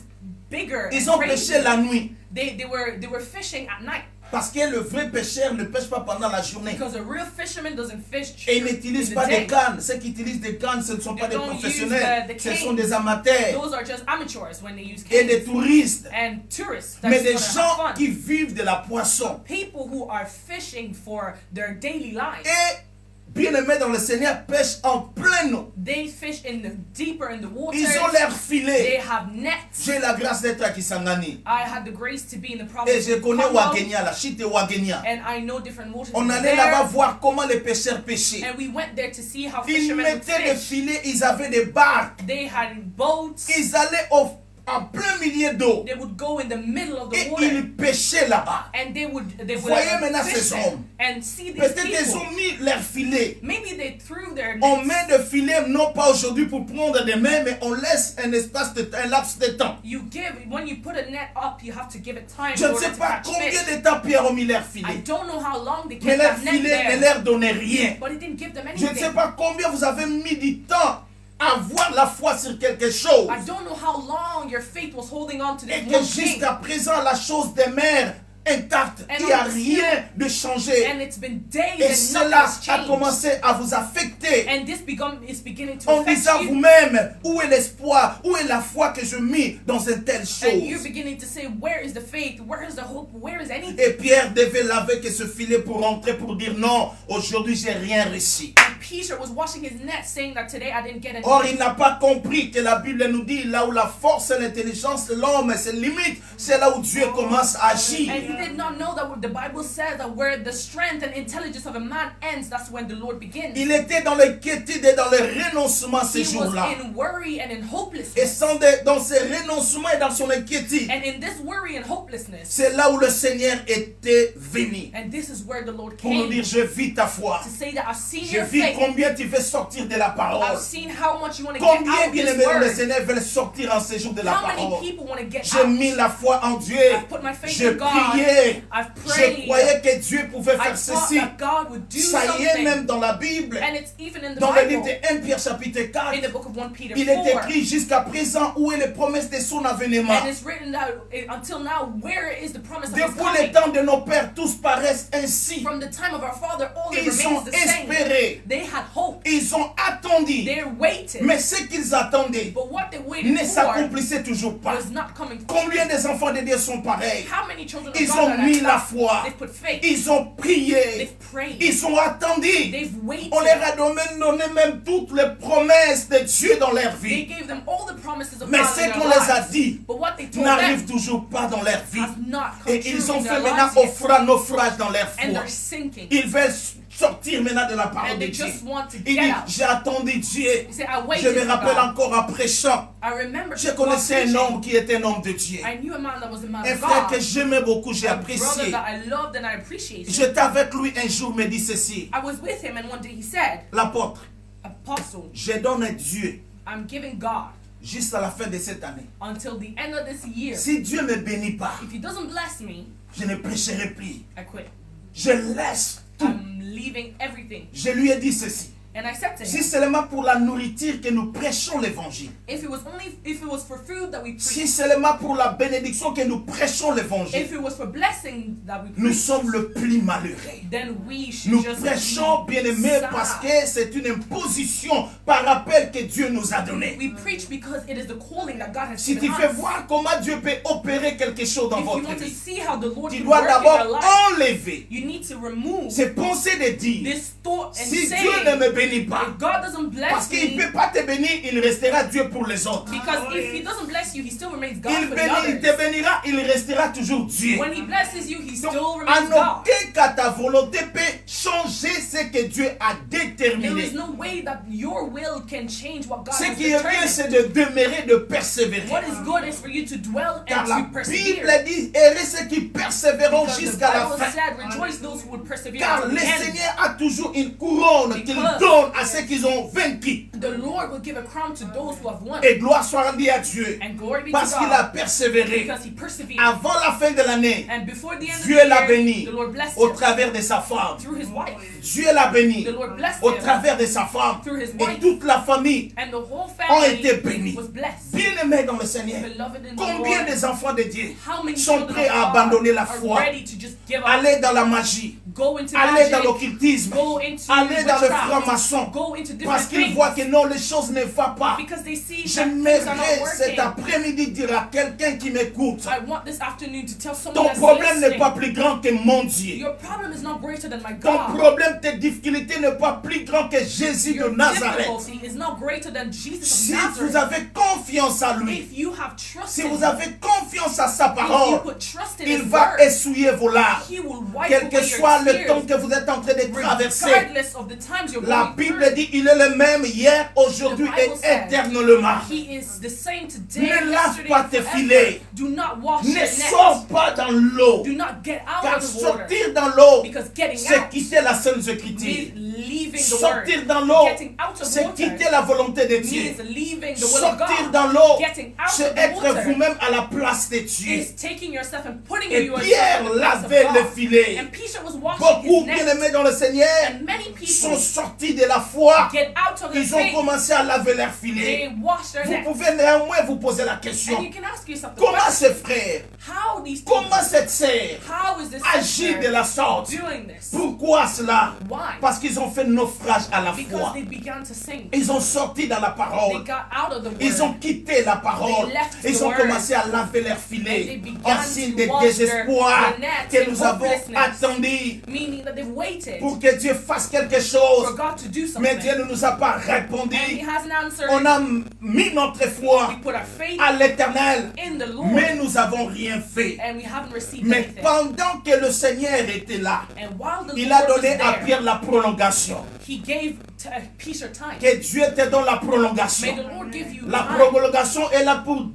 bigger ils and ont crazy, pêché la nuit. they were fishing at night Parce que le vrai pêcheur ne pêche pas pendant la journée. because a real fisherman doesn't fish Et ils in n'utilisent the pas day. des cannes. Ceux qui utilisent des cannes, ce ne sont pas They des don't use professionnels. the Ce cane. sont des amateurs Those are just amateurs when they use et des canes touristes. and tourists. That Mais just des wanna have gens fun. qui vivent de la poisson. People who are fishing for their daily lives. Et bien-aimés dans le Seigneur pêchent en pleine eau. They fish deeper in the water. Ils ont leur They filet. have nets. J'ai la grâce d'être à Kisangani. I had the grace to be in the Et province je of connais Congo, Wagenia, la chute de Wagenia. and I know different waters On allait there. là-bas voir comment les pêcheurs pêchaient. And we went there to see how Ils fishermen would mettaient des fish. filets, ils avaient des barques. They had boats. Ils allaient en plein milieu d'eau. They would go in the middle of the Et water. ils pêchaient là-bas. And they would Voyez maintenant fish ces there hommes. and see these Peut-être ils people. ont mis leurs filets. Maybe they threw their On nets. met des filets non pas aujourd'hui pour prendre des mains, mais on laisse un espace de temps, un laps de temps. You give, when you put a net up, you have to give it time Je in ne order sais to pas catch combien fish. de temps Pierre ont mis leurs I filets. don't know how long they Mais kept leurs that net filets ne there, leur donnaient rien. but it didn't give them Je ne sais anything. pas combien vous avez mis du temps à avoir la foi sur quelque chose. I don't know how long your faith was holding on to Et this que one thing. jusqu'à présent, la chose demeure intacte. And Il n'y a on rien de changé. And it's been days Et and cela nothing has a changed. commencé à vous affecter. And this is beginning to En affect disant you. vous-même, où est l'espoir, où est la foi que je mis dans une telle And you're chose. beginning to say, where is the faith? Where is the hope? Where is anything? Et Pierre devait laver que ce filet pour rentrer pour dire non, aujourd'hui j'ai rien réussi. And Peter was washing his net, saying that today I didn't get anything. Or il n'a pas compris que la Bible nous dit là où la force et l'intelligence de l'homme se limitent, c'est là où Dieu commence à agir. And he did not know that the Bible says that where the strength and intelligence of a man ends, that's when the Lord begins. Il était dans l'inquiétude et dans le renoncement ces He was jours-là. in worry and in Et hopelessness. dans ses renoncements et dans son inquiétude, And in this worry and hopelessness, c'est là où le Seigneur était venu and this is where the Lord pour nous came dire je vis ta foi. to say that I've seen Je your vis faith. combien tu veux sortir de la parole. I've seen how much you want to get Combien out of bien this aimés le word. Seigneur veulent sortir en ces jours de la How many parole. people want to get J'ai out? mis la foi en Dieu. I've put my faith Je in God. priais. I've Je prayed. croyais que Dieu pouvait I faire thought ceci. that God would do Ça y est something. même dans la Bible. And it's even in the Dans le livre Bible. de 1 Pierre chapitre 4. In the book of 1 Peter Il est 4. écrit jusqu'à présent où est les promesses de son avènement. And it's written out until now, where is the promise of his Depuis le coming? temps de nos pères, tous paraissent ainsi. From the time of our father, all that Ils ont remains the same. espéré. They had hope. Ils ont attendu. They waited. Mais ce qu'ils attendaient But what they waited ne for s'accomplissait toujours pas. was not coming to Combien des enfants de Dieu sont pareils? How many children of Ils God ont are mis like la that? foi. They've put faith. Ils ont prié. They've prayed. Ils ont attendu. They've waited. On leur a donné même toutes les promesses de Dieu dans leur They vie. gave them all the promises of Mais God ce in their qu'on les a lives. dit But what they told n'arrive them toujours pas dans leur vie. has not come Et true ils ont in fait their maintenant lives yet. naufrage dans leur And foi. they're sinking. Ils veulent sortir maintenant de la parole And de they Dieu. just want to Il get dit, out. j'ai attendu Dieu. He said, I Je waited me for rappelle God. encore en prêchant. I remember Je connaissais un preaching. homme qui était un homme de Dieu. I knew a man that was a man Un of frère que God. j'aimais beaucoup, j'ai A brother apprécié. that I loved and I appreciated. J'étais avec lui un jour, me dit ceci. I was with him and one day he said, L'apôtre, Apostle, je donne à Dieu I'm giving God jusqu'à la fin de cette année. until the end of this year. Si Dieu ne me bénit pas, If he doesn't bless me, je ne prêcherai plus. I quit. Je laisse tout. I'm leaving everything. Je lui ai dit ceci. And I said to si him, seulement pour la nourriture que nous prêchons l'évangile, if it was for food that we si preach, seulement pour la bénédiction que nous prêchons l'évangile, if it was for blessing that we nous preach, sommes le plus malheureux. then we should Nous just prêchons, be bien-aimés, sad. parce que c'est une imposition par rappel que Dieu nous a donné. We preach because it is the calling that God has Si tu given veux us. voir comment Dieu peut opérer quelque chose dans If you votre want to vie, see how the Lord tu can dois work in d'abord your life, enlever you need to remove ces pensées de dire, this thought and si say, Dieu ne me bénit pas, if God doesn't parce bless qu'il ne me, peut pas te bénir, il restera Dieu pour les autres. because if He doesn't bless you, He still remains God Il for the te others. bénira, il restera toujours Dieu. When He blesses you, He Donc, still en remains God. aucun cas ta volonté peut changer ce que Dieu a There déterminé. is no way that your will can change what God Ce has qui est bien, determined. c'est de demeurer, de persévérer. What is good is for you to dwell Car and la to persevere. Bible dit, heureux ceux qui persévéreront Because the jusqu'à la Bible fin. said, rejoice those who would persevere Car until le the end. Seigneur a toujours une couronne qu'il Because- donne à ceux qui ont vaincu. The Lord will give a crown to those who have won. Et gloire soit rendue à Dieu. And glory be Parce to qu'il a God persévéré. because He persevered. Avant la fin de l'année, And before the end of Dieu the l'a year, béni the Lord blessed au him travers de sa femme. through his wife. Dieu l'a béni The Lord blessed au him travers de sa femme. through his Et wife. toute la famille And the whole ont été family bénis. was blessed. Bien-aimés dans le Seigneur, Beloved in the combien Lord, des enfants de Dieu how many sont children prêts of à God abandonner la are foi, ready to just give up, aller dans la magie, go into aller dans magic, l'occultisme, go into aller dans le witchcraft, franc-maçon, go into parce different qu'ils things, voient que non, les choses ne vont pas. because they see that things are not J'aimerais cet working. après-midi dire à quelqu'un qui m'écoute, I want this afternoon to tell someone ton that's problème n'est listening, pas plus grand que mon Dieu. your problem is not greater than my Ton God. problème, tes difficultés n'est pas plus grand que Jésus de Your Nazareth. difficulty is not greater than Jesus Si of vous Nazareth. avez confiance en lui, If you have trust si in vous Him, avez confiance à sa if you parole, put trust in il His va word, essuyer vos larmes. He will wipe Quel que away soit your le temps tears, que vous êtes en train de traverser, regardless of the times you're la going Bible through. dit il est le même hier, aujourd'hui The et Bible says éternellement. He is the same today, Ne lave yesterday, pas and tes forever. filets. Do not wash your Ne net. sors pas dans l'eau, Do not get out car of the water. sortir dans l'eau, Because getting c'est out quitter la Sainte means Écriture. leaving the word. Sortir dans l'eau, Getting out of c'est water quitter la volonté de Dieu. means leaving the will of Sortir God. dans l'eau, Getting out c'est of the être water vous-même à la place de Dieu. is taking yourself and putting Et yourself Pierre in the place of lavait le God. filet. And Peter was washing Beaucoup his net. bien-aimés dans le Seigneur And many sont people sortis de la foi. get out of the Ils ont faith. commencé à laver leur filet. They wash their Vous net. pouvez néanmoins vous poser la question. And you can ask yourself the Comment question, ce frère, how these people, comment cette sœur how is this agit de sister la sorte? doing this? Pourquoi cela? Why? Parce qu'ils ont fait naufrage à la Because foi. they began to sing. Ils ont sorti dans la They parole. got out of the word. Ils ont quitté la parole. They left the Ils ont word. commencé à laver leur And they filet. began En signe to de wash désespoir their nets que in nous avons hopelessness. attendu Meaning that they've waited pour que Dieu fasse quelque for chose. God to do Mais something. Dieu ne nous a pas And He répondu. hasn't answered. On a mis notre foi We put our faith à l'éternel, in the Lord. mais nous n'avons rien fait. And we haven't received Mais anything. pendant que le Seigneur était là, And while the il a Lord was donné à there, Pierre la prolongation. He gave Peter time. Que Dieu te donne la May prolongation. the Lord give you La time. prolongation est là pour,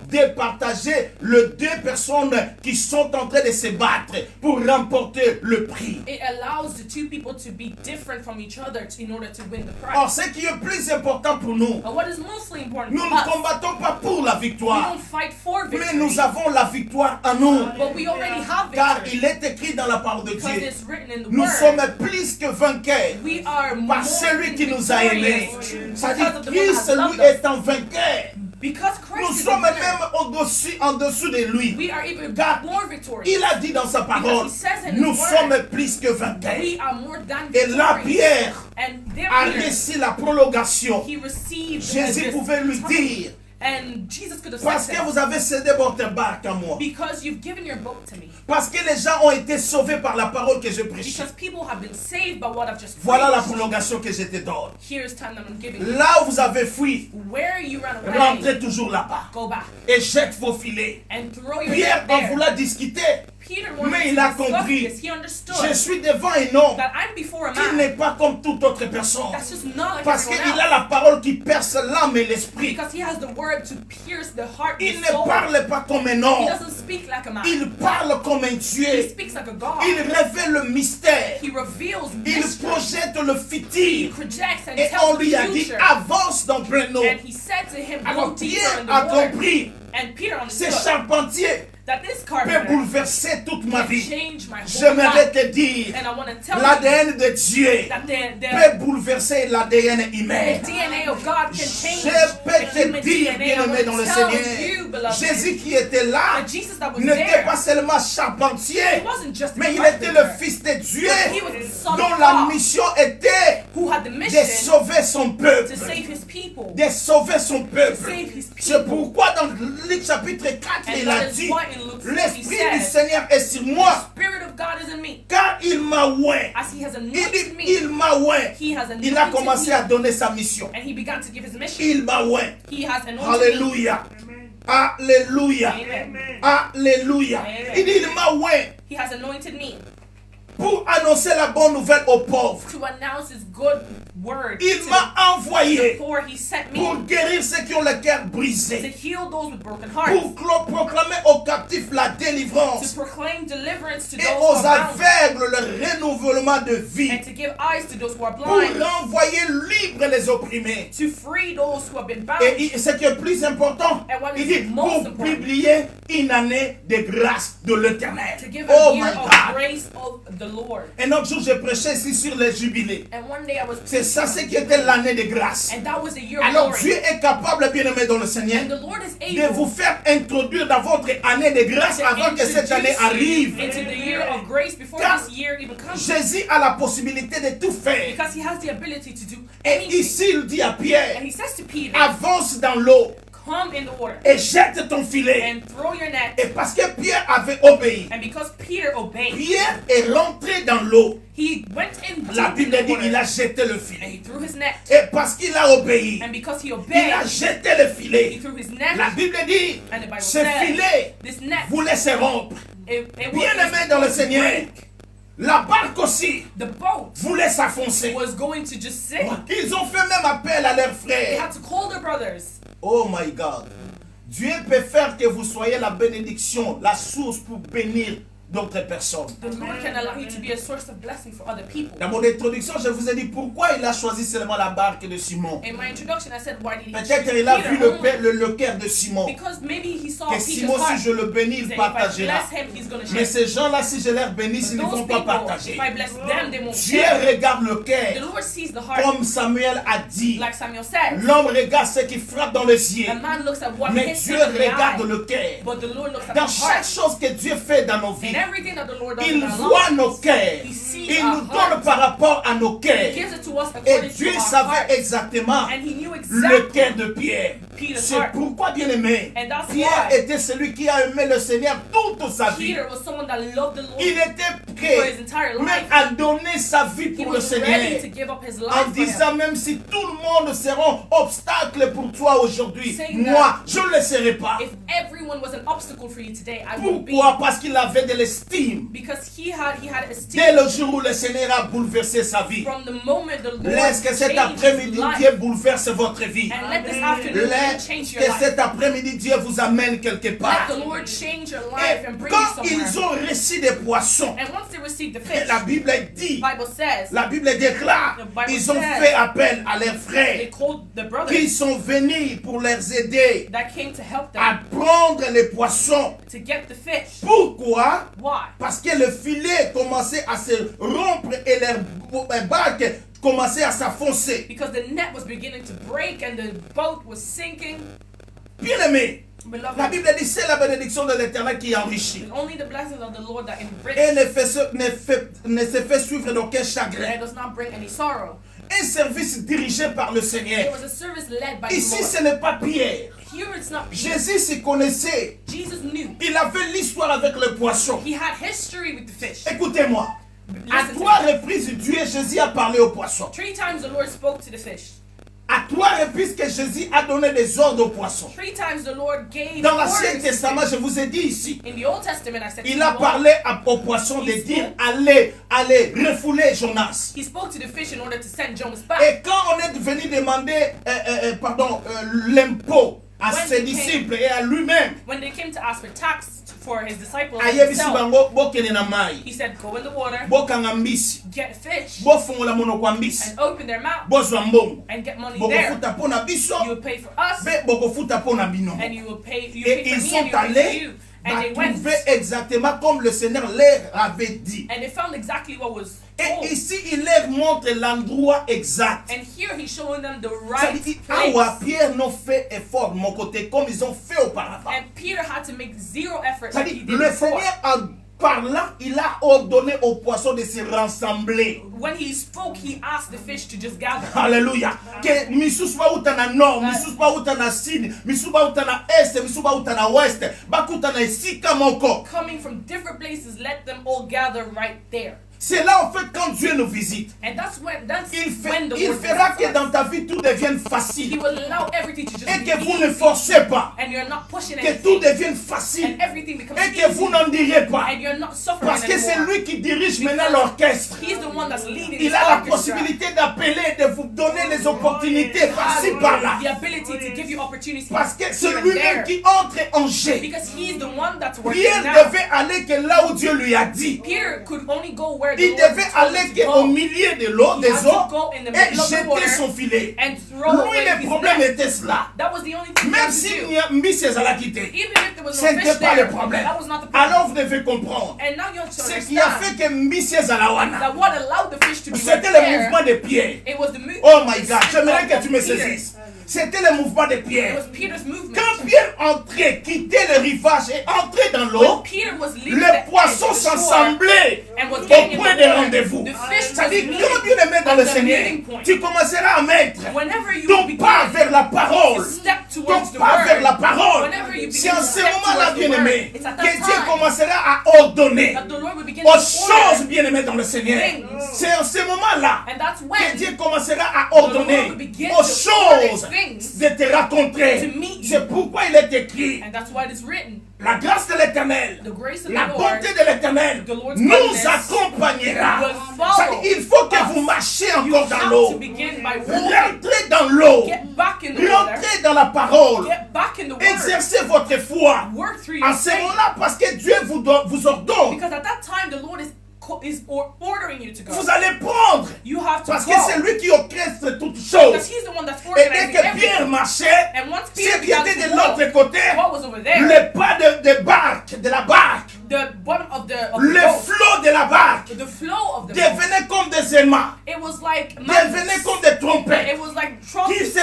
départager les deux personnes qui sont en train de se battre pour remporter le prix. It allows the two people to be different from each other in order to win the prize. Or, ce qui est plus important pour nous, And what is mostly important nous for ne us, combattons pas pour la we victoire, don't fight for mais victory, nous avons la victoire en nous. but we already have Car victory. il est écrit dans la parole de Because Dieu, it's written in the nous word. sommes plus que vainqueurs We are more par celui qui nous a aimés. victorious C'est-à-dire because of the one that Christ, has loved lui, us. étant vainqueur. Because Nous Christ is sommes the winner, même en dessous de lui. we are even Car more victorious. il a dit dans sa parole, Because he says in his nous word, sommes plus que vainqueurs. We are more than Et là, victorious. Pierre And there a Peter, reçu la prolongation. he received Jésus this pouvait lui time. dire, And Jesus could have parce said que to him, vous avez cédé votre barque à moi. because you've given your boat to me. Parce que les gens ont été sauvés par la parole que je prêchais. Because people have been saved by what I've just Voilà la preached. prolongation que je te donne. Here's time that I'm giving you. Là où vous avez fui, Where you ran away, rentrez toujours là-bas. go back Et jette vos filets. and throw your Pierre net en there. voulant discuter. Peter Mais wanted il to a discuss compris. this. He understood Je suis devant un homme that I'm before a qui man n'est pas comme toute autre personne. that's just not like Parce everyone qu'il a else. la parole qui perce l'âme et l'esprit. Because he has the word to pierce the heart and Il the soul. ne parle pas comme un He homme. doesn't speak like a man. Il parle comme un He Dieu. speaks like a God. Il révèle le mystère. He reveals Il mystery. projette le He futur. projects and Et tells on the lui a dit, future. avance dans Breno. And he said to him, go Alors deeper Pierre in the a water. compris. And Peter Ces understood charpentiers that this peut carpenter bouleverser toute ma can vie. change my whole J'aimerais life. te dire, And I want to tell you l'ADN de Dieu that peut bouleverser l'ADN the humain. DNA of God can change Je the peux te human dire, DNA. I bien-aimé dans want le to tell Seigneur, you, beloved, Jésus qui était là that Jesus that was n'était there, pas seulement charpentier, he wasn't just a mais il était le carpenter, Fils de Dieu, he was the Son dont of la God, mission était who had the de mission sauver son to peuple. save his people, De sauver son to peuple. save his C'est people. pourquoi dans Luc chapitre 4, And il a that is dit, why in Luke 4 he l'Esprit du said, Seigneur est sur moi, Spirit of God is in me. car il m'a oint. As he has Il anointed dit, me, il m'a oint. he has Il a anointed commencé me, à donner sa mission. and he began to give his mission. Il m'a oint. He has anointed me. Alléluia. Alléluia. Amen. Alléluia. Amen. Il dit, il m'a oint He has anointed me pour annoncer la bonne nouvelle aux pauvres. to announce his good word Il to m'a the envoyé poor. He sent pour me guérir ceux qui ont le cœur to brisé, heal those with broken hearts, pour proclamer aux captifs la to délivrance proclaim deliverance to et those aux who are bound, aveugles le renouvellement de vie, and to give eyes to those who are pour blind, renvoyer libres les opprimés. to free those who have been bound. Et ce qui est plus important, And what il is dit most pour important, publier une année de grâce de l'Éternel. to give Oh a year my of God! grace of the Lord. Un autre jour, j'ai prêché ici sur les jubilés. And one day I was C'est ça ce preaching qui était l'année de grâce. and that was a year of Alors glory. Dieu est capable, bien-aimé dans le Seigneur, And the Lord is de able vous faire introduire dans votre année de grâce to avant que cette année introduce arrive. you into the year of grace before Car this year even comes. Jésus a la possibilité de tout faire. Because he has the ability to do Et anything. ici, il dit à Pierre, And he says to Peter, avance dans l'eau come in the water et jette ton filet. and throw your net. Et parce que Pierre avait obéi, And because Peter obeyed, Pierre est rentré dans l'eau. he went in La deep in Bible the dit water qu'il a jeté le and he filet. threw his net. Et parce qu'il a obéi, And because he il a obeyed, jeté le he filet. threw his net. La Bible dit, And the Bible ce says, filet this net, voulait se rompre. it Bien-aimé dans le Seigneur, la barque aussi the boat voulait s'enfoncer. was going to just sink. Ils ont fait même appel à leurs They frères. had to call their brothers. Oh my God. Dieu peut faire que vous soyez la bénédiction, la source pour bénir d'autres personnes. The Lord can allow you to be a source of blessing for other people. Dans mon introduction, je vous ai dit pourquoi il a choisi seulement la barque de Simon. In my introduction, I said, why did he Peut-être choose il a vu Peter only? le cœur de Simon. Because maybe he saw Que Peter's Simon, heart. si je le bénis, He il said, if I partagera. bless him, he's going to Mais share. ces gens-là, si je les bénis, ils ne Those vont pas people, partager. if I bless them, they won't Dieu share. regarde le The cœur. Lord sees the heart. Comme Samuel a dit, Like Samuel said, l'homme regarde ce qui frappe dans les yeux. a man looks at what Mais hits Dieu him in the regarde eye, le cœur. but the Lord looks at Dans the chaque heart. chose que Dieu fait dans nos vies, And everything that the Lord does il in our voit lives, nos cœurs. He sees Il our nous donne hearts. par rapport à nos He cœurs. gives it to us Et according Dieu to our savait heart. exactement And he knew le exactly cœur de Pierre. Peter's C'est heart. pourquoi, bien aimé, And that's Pierre why était celui qui a aimé le Seigneur toute sa vie. Peter was someone that loved the Lord Il était for prêt his entire même life. à donner sa vie He pour le was Seigneur. ready to give up his En life for him. disant même si tout le monde sera obstacle pour toi aujourd'hui, Saying moi, je ne le serai pas. If everyone was an obstacle for you today, I would be. Pourquoi? Parce qu'il avait de l'estime. Because he had esteem. Dès le jour où le Seigneur a bouleversé sa vie, From the moment the Lord laisse que cet changed his après-midi, life. Dieu bouleverse votre vie. And let this afternoon Laisse change your que life. cet après-midi, Dieu vous amène quelque Let part. the Lord change your Et life and bring you quand ils somewhere. ont reçu des poissons, And once they received the fish, la Bible dit, Bible says, la Bible déclare, The Bible ils ont says fait appel à leurs they frères called the qui brothers sont venus pour les aider that came to help à them prendre les poissons. to get the fish. Pourquoi? Why? Parce que le filet commençait à se rompre et les barques commençaient à s'enfoncer. Because the net was beginning to break and the boat was sinking. Bien aimé, Beloved, la Bible dit c'est la bénédiction de l'Éternel qui enrichit. it's only the blessings of the Lord that enrich Et ne se fait suivre d'aucun and chagrin. it does not bring any sorrow. Un service dirigé par le It Seigneur. was a service led by Ici, the Lord. ce n'est pas Pierre. Here it's not Peter. Jésus se connaissait. Jesus knew. Il avait l'histoire avec le poisson. He had history with the fish. Écoutez-moi. À Listen to 3 me. reprises, Dieu, Jésus a parlé au poisson. 3 times the Lord spoke to the fish. À 3 reprises que Jésus a donné des ordres au poisson. 3 times the Lord gave Dans orders l'Ancien to the Testament, fish. je vous ai dit ici, In the Old Testament, I said to il you a all, parlé au poisson de dire allez, refouler Jonas. he spoke to the fish in order to send Jonas back. Et quand on est venu demander l'impôt à When ses he came- disciples et à lui-même, When they came to ask for tax for his disciples ayebisi himself, bango bokende na mai, he said, go in the water, bokanga mbisi, get fish, bofongola monoko ya mbisi, and open their mouth, bozwa mbongo, and get money there. bokofuta mpo na biso, You will pay for us, mpe bokofuta mpo na bino. and you will pay Et for ils me, sont and you will pay allés for you. And they went. trouver exactement comme le Seigneur leur avait dit. And they found exactly what was Et told. ici, il leur montre l'endroit exact. And here he's showing them the Ça right veut dire, place. Pierre n'a fait effort de mon côté comme ils ont fait auparavant. And Peter had to make zero effort Ça like veut he dire, did le before. Seigneur, par là, il a ordonné aux poissons de se rassembler. When he spoke, he asked the fish to just gather. Alléluia. Que misus ba utana nord, misus ba utana sud, misus ba utana est, misus ba utana ouest, ba utana esika moko. Coming from different places, let them all gather right there. C'est là en fait quand Dieu nous visite. And that's when the Il Lord fera que visits us. dans ta vie tout devienne He facile. will allow everything to just Et be que vous easy. ne forcez pas. And you're not pushing Que tout anything. devienne facile. And everything becomes Et que vous easy. n'en direz pas. And you're not suffering Parce que c'est anymore. lui qui dirige maintenant l'orchestre. He's the one that's leading Il this a la orchestra. possibilité d'appeler, de vous donner les opportunités par-ci, par-là. The ability to give you opportunities. Parce que c'est here and lui-même there. qui entre en jeu. Because he's the one that's working Pierre now. devait aller que là où Dieu lui a dit. Peter could only go where the Il Lord devait told him aller to au go. milieu de l'eau, He des had to eaux, go in the et middle of the jeter water son filet. and throw Lui, away le his problème net. était cela. That was the only thing he Même had to si do. Mbisi a quitté, Even if there was ce no n'était fish pas there, le problème. that was not the problem. Alors vous devez comprendre. And now you have to Ce qui a fait understand que Mbisi Zalawana, that what allowed the fish to be right c'était le there, mouvement de Pierre. it was the movement. Oh my God, j'aimerais que tu me saisisses. C'était le mouvement de It Pierre. was Peter's movement. Quand Pierre entrait, quittait le rivage et entrait dans l'eau, When Peter was leaving the les edge poissons of the shore s'assemblaient and was au getting in point the de water, rendez-vous. the fish was C'est-à-dire, meeting quand bien aimé dans at le the Seigneur, meeting point. tu commenceras à mettre Whenever you ton begin pas vers la parole. to step Ton towards the pas vers la word, parole. whenever you C'est begin en to ce step moment-là, towards the bien-aimé, word, it's at que that Dieu time commencera à ordonner that the Lord will begin aux to choses order, bien-aimées dans le Seigneur. things. C'est en ce moment-là and that's que when Dieu commencera à the Lord ordonner will begin aux to order choses things de te rencontrer. to meet you. C'est pourquoi il est écrit, And that's why it's written. la grâce de l'Éternel, The grace of la the Lord bonté de l'Éternel the Lord's nous goodness accompagnera. will follow Ça-à-dire, il faut que us. vous marchiez You encore dans have l'eau. to begin by walking. Rentrez dans l'eau. Get back in the water. Rentrez dans la parole. Get back in the word. Exercez votre foi. Work through your En ce faith. moment-là, parce que Dieu vous ordonne. Because at that time the Lord is ordering you to go. Vous allez prendre. You have to Parce go. que c'est lui qui orchestre toutes Because choses. he's the one that's Et dès organizing que Pierre everything. marchait, And once ce Peter qui began était de to walk, l'autre côté, what was over there? le pas de barque, de la barque, The bottom of the le boat. flot de la barque The flow of the boat. devenait comme des aimants, It was like devenait comme des trompettes It was like qui trumpets. se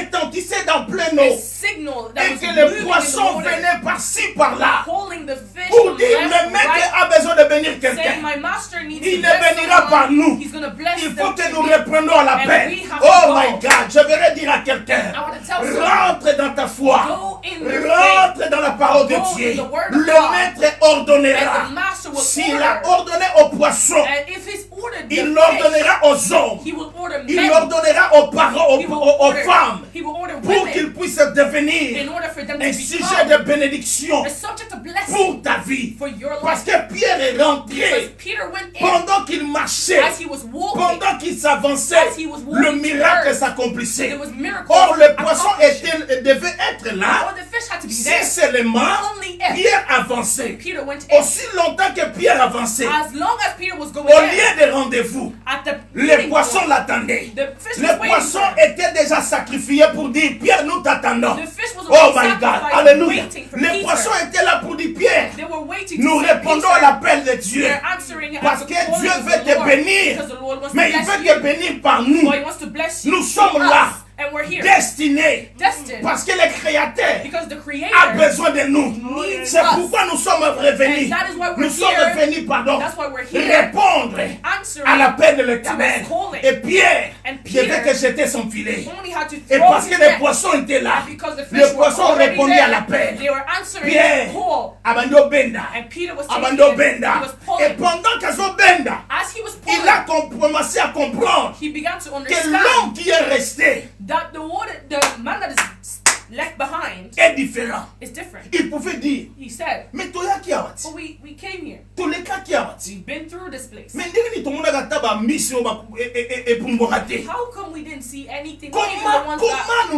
retentissaient dans pleine A eau. signal that Et was que moving les in the poissons water, venaient par-ci, par-là. pulling the fish Pour from dire, left, le maître right, a besoin de bénir saying quelqu'un. my master needs Il to ne bless bénira someone. par nous. He's gonna bless Il them faut que to nous me. reprenons la And paix. we have Oh to my go. God, je voudrais dire à quelqu'un, I want to tell someone, rentre dans ta foi. go in your faith, Rentre dans la parole de Go Dieu. in the word of Le God. maître ordonnera. and the master will S'il a order. ordonné aux poissons, And if he's ordered the il fish, ordonnera aux hommes. he will order Il men. ordonnera aux parents, He will aux order, femmes, he will order pour women qu'ils puissent devenir in order for them un to sujet become de bénédiction a subject of blessing pour ta vie. for your Parce life. que Pierre est Because rentré Peter went in pendant qu'il marchait, as he was walking. pendant qu'il s'avançait, As he was walking le miracle towards, s'accomplissait. there was miracles Or, le poisson accomplished. devait être là Or the fish had to be si there. seulement Only if Pierre avançait. Peter went in. Aussi longtemps que Pierre avançait, As long as Peter was going au in, lieu de rendez-vous, at the les meeting poissons point, l'attendaient. the fish Les was waiting poissons for him. étaient déjà sacrifiés pour dire Pierre, nous t'attendons. The fish was Oh already my God, sacrificed, alléluia. waiting for Les Peter. poissons étaient là pour dire Pierre, They were waiting nous to see répondons à Peter. l'appel de Dieu. They're answering Parce at the que calling Dieu of veut the te Lord. bénir. Because the Lord wants Mais to il bless veut you. te bénir par nous. But he wants to bless you. Nous sommes through là, us. And we're here. destinés. Destined. Parce que le Créateur Because the a Creator besoin de nous. needs C'est us. pourquoi nous sommes revenus. And that is why we're Nous sommes here. revenus, pardon, That's why we're here. répondre Answering à l'appel de l'Éternel. to his calling. Et Pierre And devait Peter que jeter son filet. only had to Et throw parce his que les net. poissons étaient là, And because the fish les were poissons already répondaient à there, l'appel. they were answering Pierre, his call. abando benda, And Peter was taking abando it. benda. He was Et pulling. pendant qu'azo benda, As he was il a pulling, commencé à comprendre he began to que understand l'homme qui est resté that the man that is left behind est différent. is different. Il pouvait dire, He said, mais toya qui a wati, well, we came here. toleka qui a wati. We've been through this place. Mais ndenge ni tomonaka ta ba mission ba epumbwaka te. How come we didn't see anything? Not even the Comment ones nous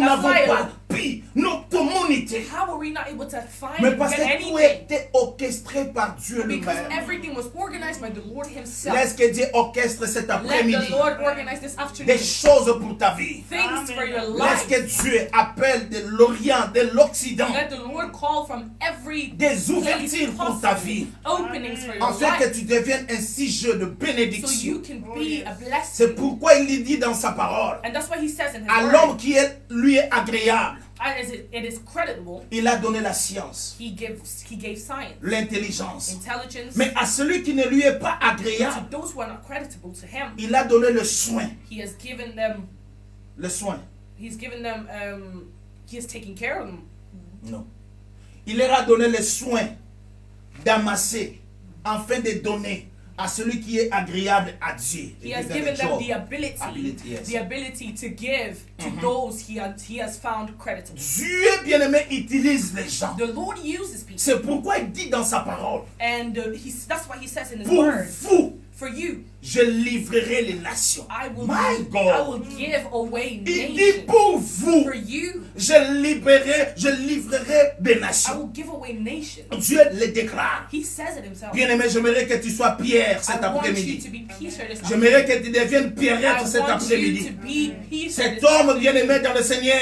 that n'avons fly pas up. pu notre communauté. How were we not able to find Mais and parce get que tout anything? était orchestré par Dieu Because lui-même. everything was organized by the Lord Himself. Laisse que Dieu orchestre cet Let après-midi the Lord organize this afternoon des choses pour ta vie. things for your Laisse life. que Dieu appelle de l'Orient, de l'Occident, Let the Lord call from every des place ouvertures pour ta possible, vie, openings for your afin que life, tu deviennes un sujet de so bénédiction. you can be a C'est blessing. pourquoi il dit dans sa parole, And that's what He says in His à Word. l'homme qui lui est agréable, As it is creditable, il a donné la science, He gave science, l'intelligence. intelligence. Mais à celui qui ne lui est pas To agréable, those who are not creditable to Him, il a donné le soin. He has given them. Le soin. He's given them. He has taken care of them. Non. Il leur a donné le soin d'amasser, afin de donner à celui qui est agréable à Dieu. He has given them the ability to give to those he has found creditable. Dieu bien-aimé utilise les gens. The Lord uses people, C'est pourquoi il dit dans sa parole, and that's what He says in His pour Word. vous, For you, je livrerai les nations. I will God. give away Il dit nations. pour vous, For you, je livrerai des I nations. will give away nations. Dieu le déclare. He says it Himself. Bien-aimé, j'aimerais que tu sois Pierre cet I want you après-midi. to be Peter this J'aimerais afternoon. que tu deviennes Pierrette I cet want you après-midi. to be Peter Cet this homme afternoon. bien-aimé dans le Seigneur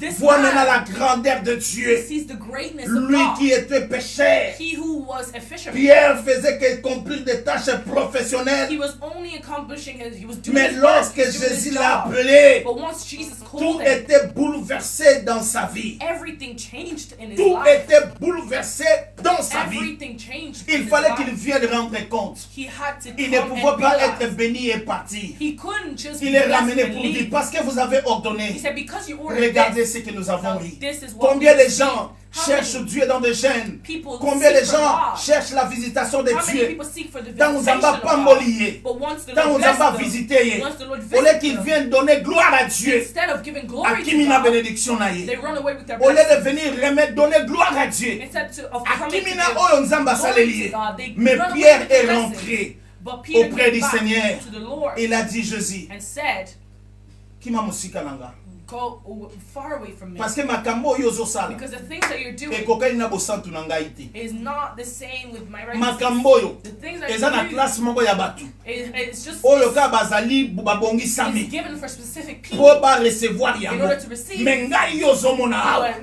This voit man maintenant la grandeur de Dieu. sees the greatness of Lui God. qui était pécheur. He who was a fisherman. Pierre faisait qu'accomplir des tâches professionnelles. He was only accomplishing he was doing Mais his work, lorsque he was doing his Jésus l'a job. appelé, But once Jesus tout called him, était bouleversé dans sa vie. everything changed in his Tout life. était bouleversé dans sa vie. Everything changed Il in his fallait life. qu'il vienne rendre compte. He had to Il ne come pouvait and pas realize. être béni et parti. He couldn't just Il be est blessed ramené and pour dire, leave. parce que vous avez He ordonné. said, because you ordered Regardez this, ce que nous avons now eu. this is what Combien we de see. gens How cherchent many Dieu dans des gènes? people Combien de seek for gens God? cherchent la visitation de How many Dieu? people seek for the Tant vous visitation n'avez of pas God? m'olié. But once the Tant Lord vous n'avez pas blessed them, visité. once the Lord Au lieu visited qu'ils them, viennent donner gloire à Dieu. instead of giving À glory qui to mina God, bénédiction they naïe. run away with their Au lieu de blessing. venir remettre, donner gloire à Dieu. Instead of À coming qui to mina give oyo nzamba glory salelié. to God, they Mais run away Pierre with the est blessing. rentré But Peter auprès came du back Seigneur. to the Lord Il a dit Jésus, and said, qui m'a musika nanga? go far away from me. Parce que makambo oyo ozosala. Because the things that you're doing Ekokani na bosantu na ngai te. is not the same with my righteousness. Makambo oyo The things that eza na you do classe moko ya bato. it's just Oyo ka bazali it's babongisami. given for specific people Po ba recevoir in yango. order to receive. Mais ngai yo ozomona awa.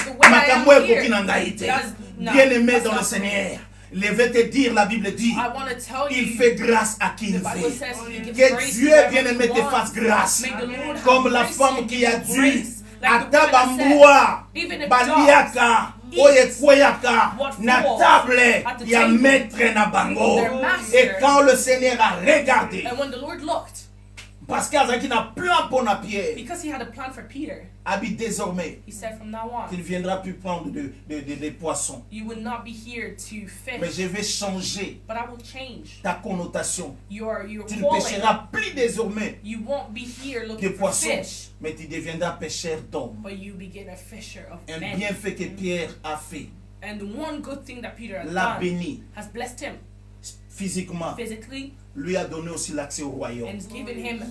The way I Makambo am ekoki here, na ngai te. does not. Bien-aimé That's dans le not- Seigneur. Je vais te dire, la Bible dit, I want to tell il you, fait grâce à qui the il Bible veut. says He gives Que grace Dieu, to everyone bien-aimé, who te wants. fasse grâce. May the Lord have Comme la mercy femme and qui a give dû, grace. Like the ata woman that said, bambua, even if baliaka, dogs oyo eat ekweyaka, what na falls table at the ya table maître na bango. their master. Et quand le Seigneur a regardé, And when the Lord looked, parce qu'Azaki n'a plan pour na Pierre, because He had a plan for Peter, habite désormais, He said, from now on, qu'il ne viendra plus prendre des poissons. you will not be here to Mais fish, je vais changer but I will change ta connotation. your Tu ne calling. pêcheras plus désormais You won't be here que looking for poissons, fish, mais tu deviendras pêcheur d'hommes. but you begin a fisher of Un men. bienfait que Pierre a fait, And the one good thing that Peter has l'a done béni has blessed him physiquement, physically lui a donné aussi l'accès au royaume. and given him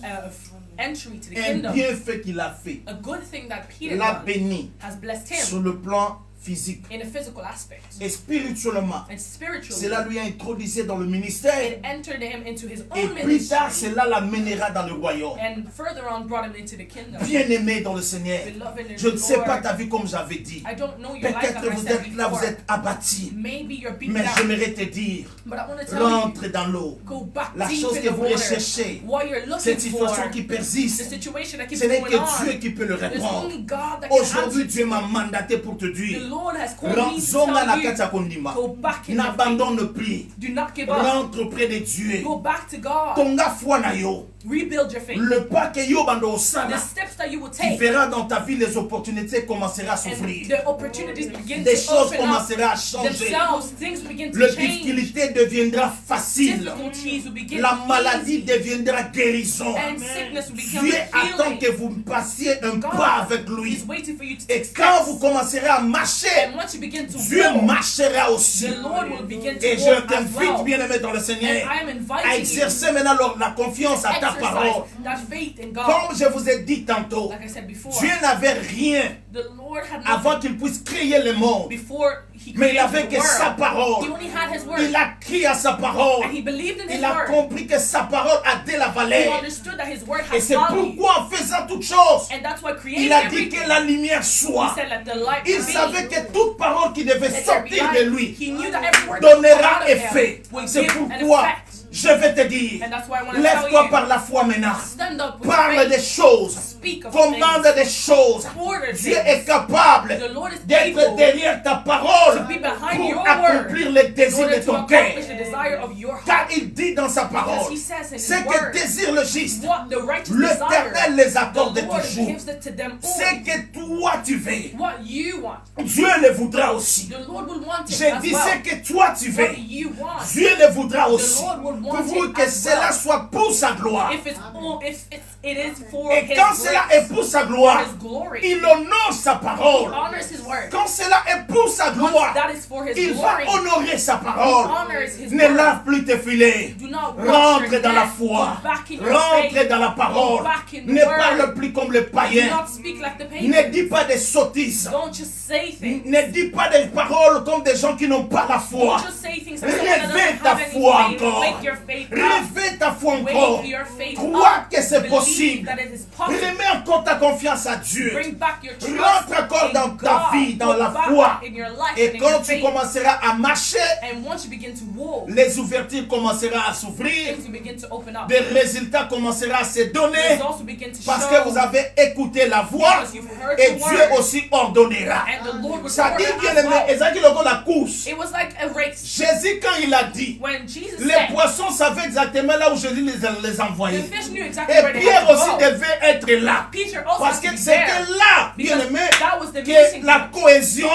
entry to the Un kingdom. bienfait qu'il a fait, A good thing that Peter l'a done béni has blessed sur him le plan physique in a physical aspect. et spirituellement. And spiritually, Cela lui a introduit dans le ministère it entered him into his et own plus tard, ministry, cela l'amènera dans le royaume. and further on brought him into the kingdom. Bien-aimé dans le Seigneur, Beloved in je ne the sais pas Lord, ta vie comme j'avais dit. I don't know your life Peut-être as I vous said êtes là, vous before. êtes abattu. Maybe you're beaten Mais down, j'aimerais te dire, but I want to tell you, rentre dans l'eau. go back La deep chose in que the vous water. recherchez, What you're looking cette for, situation qui the persiste, situation that keeps ce n'est going que on, Dieu qui peut le there's répondre. only God that can Aujourd'hui, answer. Dieu m'a mandaté pour te The dire, Lord has called me to zonga na tell kati ya you, kondima. go back in the faith. N'abandonne plus. Do not give up. Rentre auprès de Dieu. Go back to God. Tonga foi na yo. Rebuild your faith. Le pas que yo bando The osala, steps that you will tu take, verras dans ta vie les opportunités commenceront à and s'ouvrir. the opportunities begin Des to choses open up commenceront à changer. themselves. Things begin to La change. difficulté deviendra facile. Difficulties will begin La to maladie ease, deviendra guérison. and sickness will become Dieu attend healing. que vous passiez un pas avec lui. He's waiting for you to Et take quand steps. vous commencerez à marcher marcher, And once you begin to Dieu walk, marchera aussi. the Lord will begin to Et je walk as t'invite, well. bien-aimé dans le Seigneur, And I am à inviting you exercer maintenant la confiance à ta parole. exercise that faith in God. Comme je vous ai dit tantôt, Like I said before, Dieu n'avait rien the Lord had avant nothing qu'il puisse créer le monde. before He Mais il created avait the que sa world. parole. He only had His word. Il a crié à sa parole. And He believed in His Il a word. compris que sa parole a de la He valeur. understood that His word Et has c'est value. pourquoi en faisant toutes choses, And that's why creating il a dit everything, que la lumière He soit. said, let the light Il be. savait que toute parole qui devait Let there be sortir light. de lui He knew that every word that would come donnera out of effet. him will C'est give an pourquoi effect. je vais te dire, And that's why I want to tell lève-toi you, par la foi maintenant. stand up with Parle faith. des choses. Speak of Commande things. des choses. Order Dieu things. est capable The Lord is d'être able derrière ta parole to be behind pour your accomplir word les in désirs order de to ton cœur. accomplish the desire of your Car heart. il dit dans sa parole, Because He says in His ce que word, désire le juste, what the righteous l'Éternel desire, les accorde the Lord toujours. gives it to them Ce all. que toi tu veux, What you want, Dieu le voudra aussi. the Lord will want it J'ai as dit well. ce que toi tu veux, What you want, Dieu le voudra aussi. Lord would want Pour it que as cela well. soit pour sa gloire. If it is for Et His quand cela grace, est pour sa gloire, His glory, il honore sa He parole. honors His word. Quand cela est pour sa Once gloire, that is for His il va glory, honorer sa He parole. honors His Ne word. lave plus tes filets. Do not wash Rentre your dans la neck. foi. Go back in your Rentre faith. dans la parole. Go back in the Ne word. parle plus comme les Do païens. not speak like the Ne pagans. dis pas des sottises. Don't just say things. Ne dis pas des paroles comme des gens qui n'ont pas la foi. Don't just say things like someone that Réveille doesn't ta have any foi faith. encore. Wake your faith up. Réveille ta foi encore. Wake your faith Crois up. que c'est Believe possible. that it is possible. Remets encore ta confiance à Dieu. Bring back your trust Rentre encore in dans ta God. vie, dans Go la back foi. in your life Et and in quand your tu faith. commenceras à marcher, And once you begin to walk, les ouvertures commenceront à s'ouvrir. things will begin to open up. Des résultats commenceront à se donner. Results will begin to Parce show. que vous avez écouté la voix. Because you've heard Et the Dieu word. aussi ordonnera. And the Lord will Ça dit order bien as aimé, well. Esaïe logo la course. It was like a race. Jésus quand il a dit, When Jesus les said, poissons savaient exactement là où Jésus les the envoyait. fish knew exactly Et where they Pierre had to aussi go. devait être là. Peter also Parce had que to be c'était there. là, bien Because aimé, that was the missing que la point. cohésion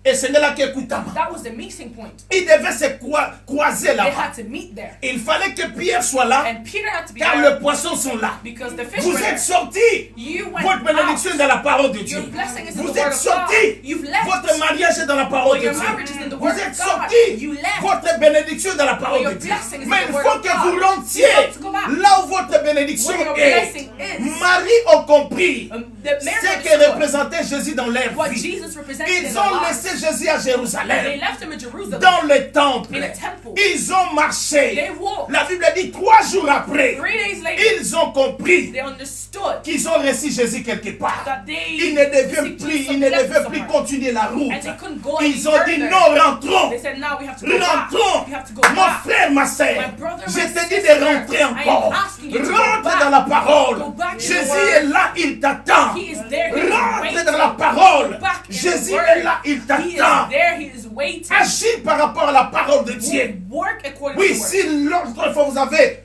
et c'est là qui écoute. That was the missing point. Il devait se croiser They là-bas. had to meet there. Il fallait que Pierre soit là, And Peter had to be car there les poissons sont là. because the fish Vous were êtes there. sortis. You went Votre bénédiction est out. dans la parole de Dieu. Your blessing is in Vous the word êtes of God. sortis. You've left. Votre mariage est dans la parole Well, de your Dieu. marriage is in the Vous word êtes of God. sortis. You left. Votre bénédiction est dans la parole Well, de your Dieu. blessing is in Mais the il word faut of que God. vous You rentiez have to go back. là où votre bénédiction Where your est. blessing is. Marie ont compris The marriage ce que understood représentait Jésus dans leur what vie. Jesus represented in Ils their ont lives. laissé Jésus à They Jérusalem, left him in Jerusalem. dans le temple. In a temple. Ils ont marché. They walked. La Bible dit 3 jours après, 3 days later, ils ont compris they understood qu'ils ont reçu Jésus quelque part. that they Ils ne devaient received plus, Jesus ils ne left devaient plus somewhere. continuer la route. And they couldn't go any Ils ont dit further. non, rentrons. They said, now we have to go back. Rentrons. We have to go Mon back. frère, ma soeur, My brother, je my te dis sister, de rentrer I am encore. asking you to go Rentre back. dans la parole. Go back in the Jésus word. est là, il t'attend. He is there, he is Rentre waiting. dans la parole. Go back in Jésus the word. est là, il He is t'attend. there, he is waiting. Agis par rapport à la parole de Dieu. Work according Oui, to the word. si l'autre fois vous avez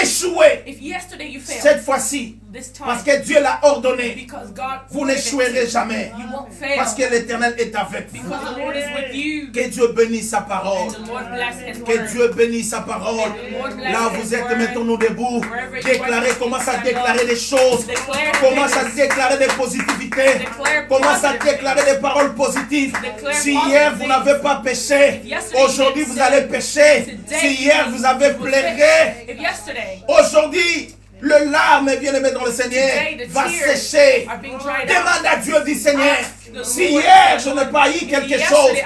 échoué, If yesterday you failed, cette fois-ci, this parce time, que Dieu l'a ordonné, because God vous ordered it, n'échouerez jamais. you won't fail. Parce que l'Éternel est avec vous. Because the Lord is with you. Que Dieu bénisse sa parole. And the Lord bless his Que word. Dieu bénisse sa parole. Là où vous êtes, mettons-nous debout. Déclarez, commence à déclarer des choses. Commence à déclarer des positivités. Commence à déclarer des paroles positives. Si hier vous n'avez pas péché, aujourd'hui vous allez pécher. Si hier vous avez pleuré, If yesterday aujourd'hui le larme, bien-aimé dans le Seigneur, va sécher. are being dried Demande à Dieu, dit Seigneur, out, si hier je n'ai pas eu quelque chose,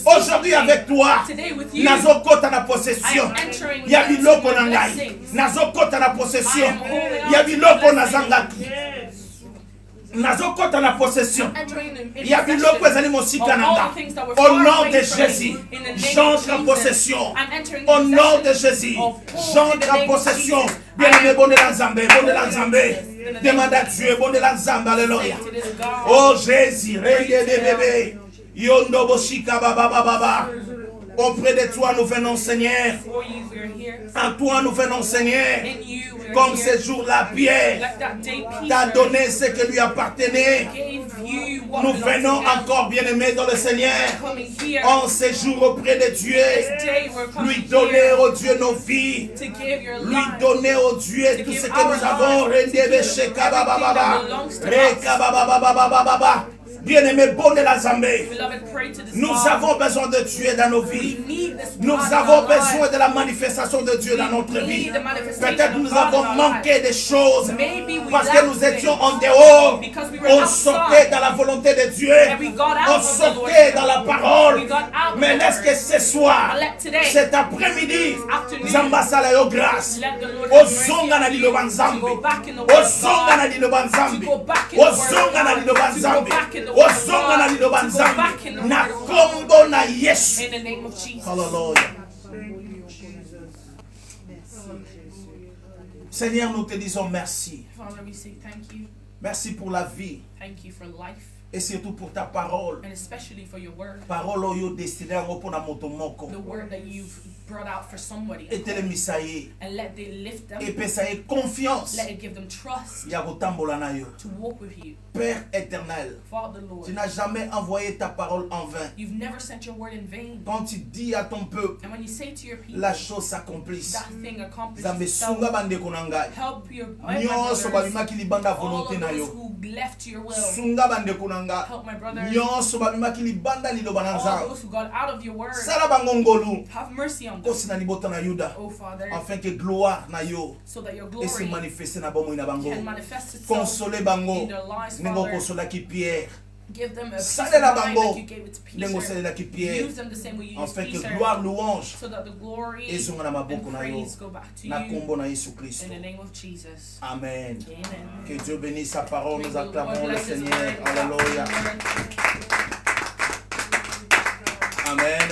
aujourd'hui avec toi, today with you, nazokota na possession. Ya biloko na ngai. Nazokota na possession. Ya biloko na zangaki. Nazokota na possession. Il y a biloko ezali mosika na nga. Au nom de Jésus, j'entre en possession. Au nom de Jésus, j'entre en possession. Bien-aimé, bon de la Nzambe, bon de la Nzambe. Demande à Dieu, bon de la Nzambe, alléluia. Oh Jésus, règne des bébés. Yondo boshika baba baba. Auprès de toi, nous venons, Seigneur. En toi, nous venons, Seigneur. Comme ce jour-là, Pierre t'a donné ce qui lui appartenait. Nous venons encore, bien-aimés dans le Seigneur, en ce jour auprès de Dieu. Lui donner au Dieu nos vies. Lui donner au Dieu tout ce que nous avons. Bien-aimé, bon de la Zambé. Beloved, pray to this Nous Father. avons besoin de Dieu dans nos We vies. need this Nous God in avons our besoin lives. de la manifestation de Dieu dans notre We vie. need the manifestation Peut-être of nous God avons in our manqué des choses Maybe we parce que lacked nous étions things. en dehors. Because we were On outside. sortait dans la volonté de Dieu. And we got out On of the sortait Lord's dans la will. parole. We got out of Mais the laisse word. que ce soir, But let today, cet après-midi, afternoon, Zambasala yo grâce. let the Lord have mercy Ozonga na on liloba you nzambe. to go back in the word of Ozonga na God. liloba nzambe. To go back in the word of Ozonga na God. liloba To go nzambe. back in the word of Ozonga na God. liloba To go back in nzambe. the Na word of God. kombo na Yesu. In the name of Jesus. Hallelujah. Seigneur, nous te disons merci. Father, we say thank you. Merci pour la vie Thank you for life. et surtout pour ta parole. And especially for your word. Parole oyo destinée à pour na moto moko. The word that you've brought out for somebody. Et telemisaye. And let they lift them. Et pesaye confiance. Let it give them trust Ya kotambola na yo. to walk with you. Père éternel, Father, Lord, tu n'as jamais envoyé ta parole en vain. you've never sent your word in vain. Quand tu dis à ton peuple, And when you say to your people, la chose s'accomplisse. that thing accomplishes Zambe itself. sunga bandeko na ngai. Help your Nyonso babimaki libanda all volonté of na those yo. who left your will. Sunga bandeko na ngai. Help my brothers. Nyonso babimaki libanda liloba na All nzambe. those who got out of your word. Sala bango ngolu. Have mercy on them. Kosi na libota na Yuda. Oh Father, Afin que gloire na yo so that your et se glory manifeste na bomoi na bango. can manifest itself Consoler bango. in their lives, Nengo Father. konsolaki Pierre. Give them a peace of Salela mind bango. like you gave it to Nengo Peter. salelaki Pierre. Use them the same way you used Afin que Peter, gloire, louange so that the glory ezonga na maboko and na yo. praise go back to Na you. kombo na Yesu Kristo. In the name of Jesus. Amen. Amen. Que Dieu bénisse sa parole. May Nous the Lord acclamons le bless His Seigneur. word. Alléluia. Amen.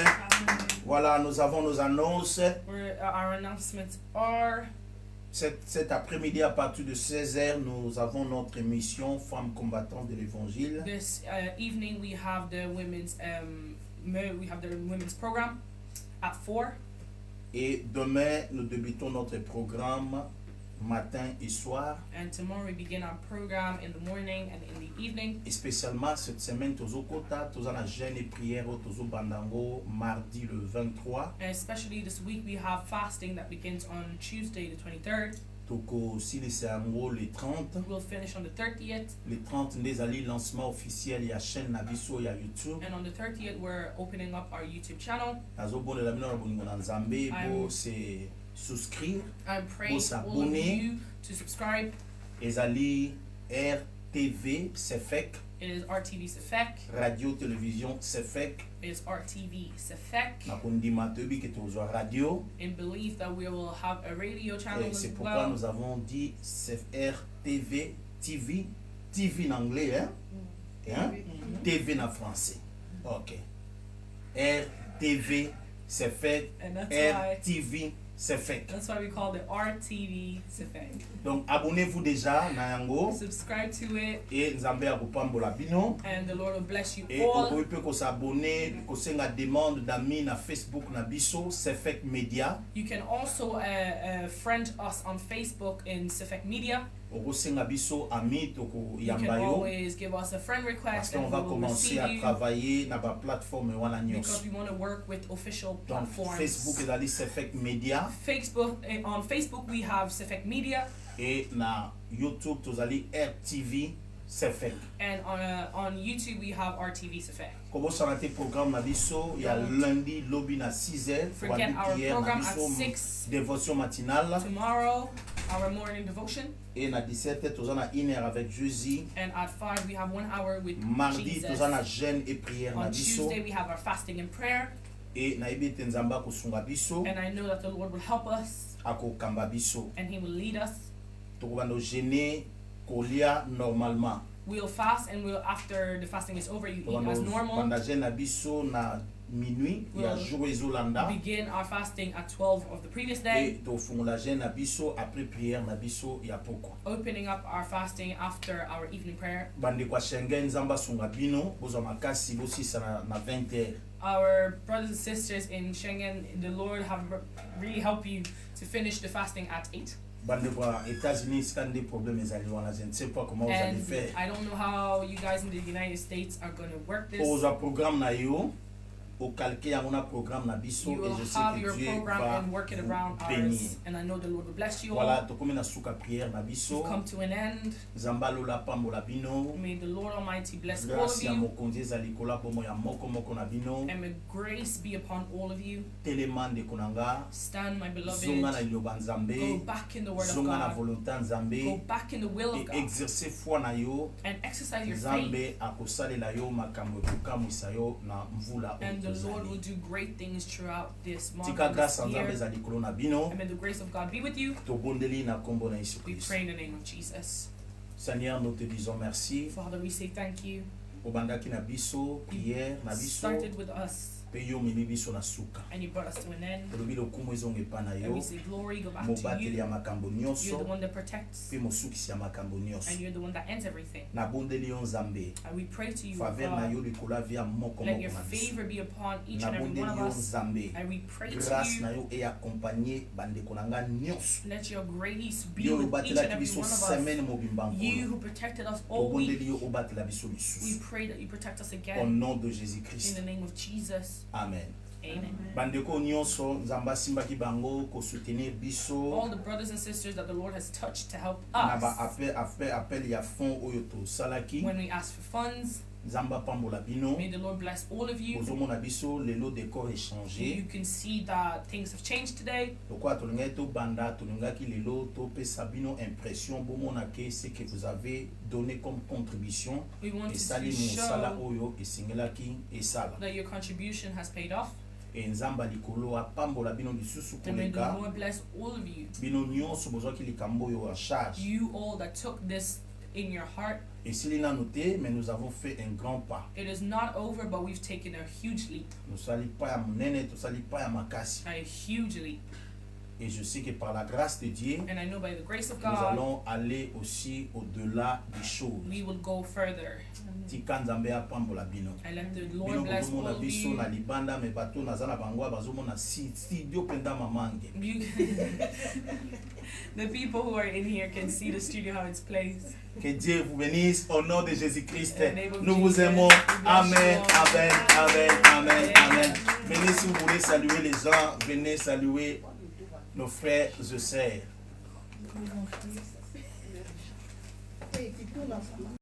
Voilà, nous avons nos annonces. Our announcements are Cet après-midi, à partir de 16h, nous avons notre émission Femmes combattantes de l'Évangile. this evening we have the women's program at 4. Et demain, nous débutons notre programme matin et soir. And tomorrow we begin our program in the morning and in the evening. Et spécialement cette semaine, tozo kota, tozo na jeûne et prière, tozo bandango mardi le 23. And especially this week we have fasting that begins on Tuesday the 23rd. Toko silise yango le 30. We'll finish on the 30th. Le 30 ndezali lancement officiel ya chaîne na biso ya YouTube. And on the 30th we're opening up our YouTube channel. Nazobonela bino na bolingo na Nzambe bo se souscrire. I'm praying for all of you to subscribe. Ezali RTV Sefek. It is RTV Sefek. Radio Télévision Sefek. It is RTV Sefek. Nakondima toyebi ke tozwa radio. In belief that we will have a radio channel Et as c'est pourquoi well. nous avons dit RTV TV. TV en anglais, hein? Hein? TV en français. Ok. RTV Sefek. And that's why RTV Sefek. that's why we call it RTV Sefek. Donc abonnez-vous déjà na yango. Subscribe to it Et Nzambe akopambola bino. and the Lord will bless you Et all. vous pouvez ko s'abonner, ko senga demande d'amis na Facebook na biso Sefek Media. You can also friend us on Facebook in Sefek Media. Oko senga biso ami toko You can yamba yo. always give us a friend Parce request qu'on and va we will commencer receive à you travailler na ba plateforme wana because nyonso. we want to work with official Donc platforms. Facebook ezali Sefek Media On Facebook we have Sefek Media et na YouTube tozali RTV Sefek. and on YouTube we have RTV Sefek. Kobo sanate programme na biso ya Don't lundi lobi na 6h pour forget our prière na program at biso 6 dévotion matinale tomorrow, our morning devotion, et na 17h toza na 1h avec Jésus. and at 5 we have 1 hour with Mardi Jesus. toza na jeûne et prière na On biso Tuesday we have our fasting and prayer, et nayebi ete Nzambe akosunga biso and I know that the Lord will help us akokamba biso and He will lead us. tokobanda gêner kolia normalement We'll fast and we'll, after the fasting is over, you eat as normal. tokobanda jeûne na biso na minuit ya Well, jour ezolanda Begin our fasting at 12 of the previous et day, tofungola jeûne na biso après prière na biso ya pokwa. opening up our fasting after our evening prayer. Bandeko ya Schengen Nzambe asunga bino bozwa makasi bosisa na 20h. Our brothers and sisters in Schengen, the Lord have really helped you to finish the fasting at 8. Bandeko ya États-Unis sika nde problème ezali wana, je ne sais pas comment vous allez And faire. I don't know how you guys in the United States are going to work this. Ozwa programme na yo au calqué à mon programme na biso You et will je sais have que your Dieu program va and work it around vous bénir. ours. And I know the Lord will bless you Voilà, all. to comme na suka prière na biso. We've come to an end. Zambalo la pambola bino. May the Lord Almighty bless all of Grâce à you. mokonzi za likola pomo ya moko moko na bino. And may grace be upon all of you. Telemande konanga. Stand, my beloved. Zonga na iloba nzambe. Go back in the word of Zonga na God. volonté nzambe. Go back in the will of Et God. exercer foi na yo. And exercise your Nzambe faith. akosalela yo makambo ekokamwisa yo na mvula oyo And the Lord will tozali. do great things throughout this month Tika and grâce this ya nzambe year. eza likolo na bino. And may the grace of God be with you. Tobondeli na kombo na Yesu We Christ. pray in the name of Jesus. Seigneur, nous te disons merci. Father, we say thank you. Obandaki na biso, prière na biso. Started with us Pe yo memi biso na suka. and you brought us to an end. Tolobi lokumu ezonga epa na And yo. we say glory go back to Mobateli you. ya makambo You're the nyonso. one that protects Pe mosukisi ya makambo nyonso. and you're the one that ends everything. Nabondeli yo nzambe. And we pray to you, Faveur na God, yo likolo avia moko let moko your na biso. favor be upon each and every one Nabondeli of yo us. nzambe. And we pray to Grâce na you, yo e accompagner bandeko na nga nyonso. let your grace be Yo with each and obatelaki every biso one of us. semaine mobimba You nkolo. who protected us all Tobondeli week, yo obatela biso we lisusu. pray that you protect us Au again nom de in Jésus-Christ. the name of Jesus. Amen. Amen. Bandeko nyonso nzambe asimbaki bango kosoutenir biso All the brothers and sisters that the Lord has touched to help na us appel ya fond oyo tosalaki. when we ask for funds. Nzambe apambola bino. May the Lord bless all of you. Ozomona biso lelo décor You échangé. can see that things have changed today. Pourquoi tolingaki tobanda tolingaki lelo topesa bino impression bomona ke ce que vous avez donné comme contribution We wanted esali to mosala show oyo esengelaki esala. that your contribution has paid off. E nzambe likolo apambola bino lisusu And may the koleka. Lord bless all of you. Bino nyonso bozwaki likambo oyo en charge. You all that took this in your heart. Esili nanu te, mais nous avons fait un grand pas. It is not over, but we've taken a huge leap. Tosali pa ya monene, tosali pa ya makasi. A huge leap. Et je sais que par la grâce de Dieu, And I know by the grace of nous God, allons aller aussi au-delà des choses. we will go further. Tika nzambe apambola bino. And let the Bino Lord bless all bozomona of biso you. na libanda me bato naza na bango bazomona studio penda mamange. You the people who are in here can see the studio how it's placed. Que Dieu vous bénisse au nom de Jésus-Christ. In the name of Nous vous Jesus, aimons. we bless Amen, you all. amen, amen, amen, Amen. amen. Venez si vous voulez saluer les gens, venez saluer nos frères et sœurs.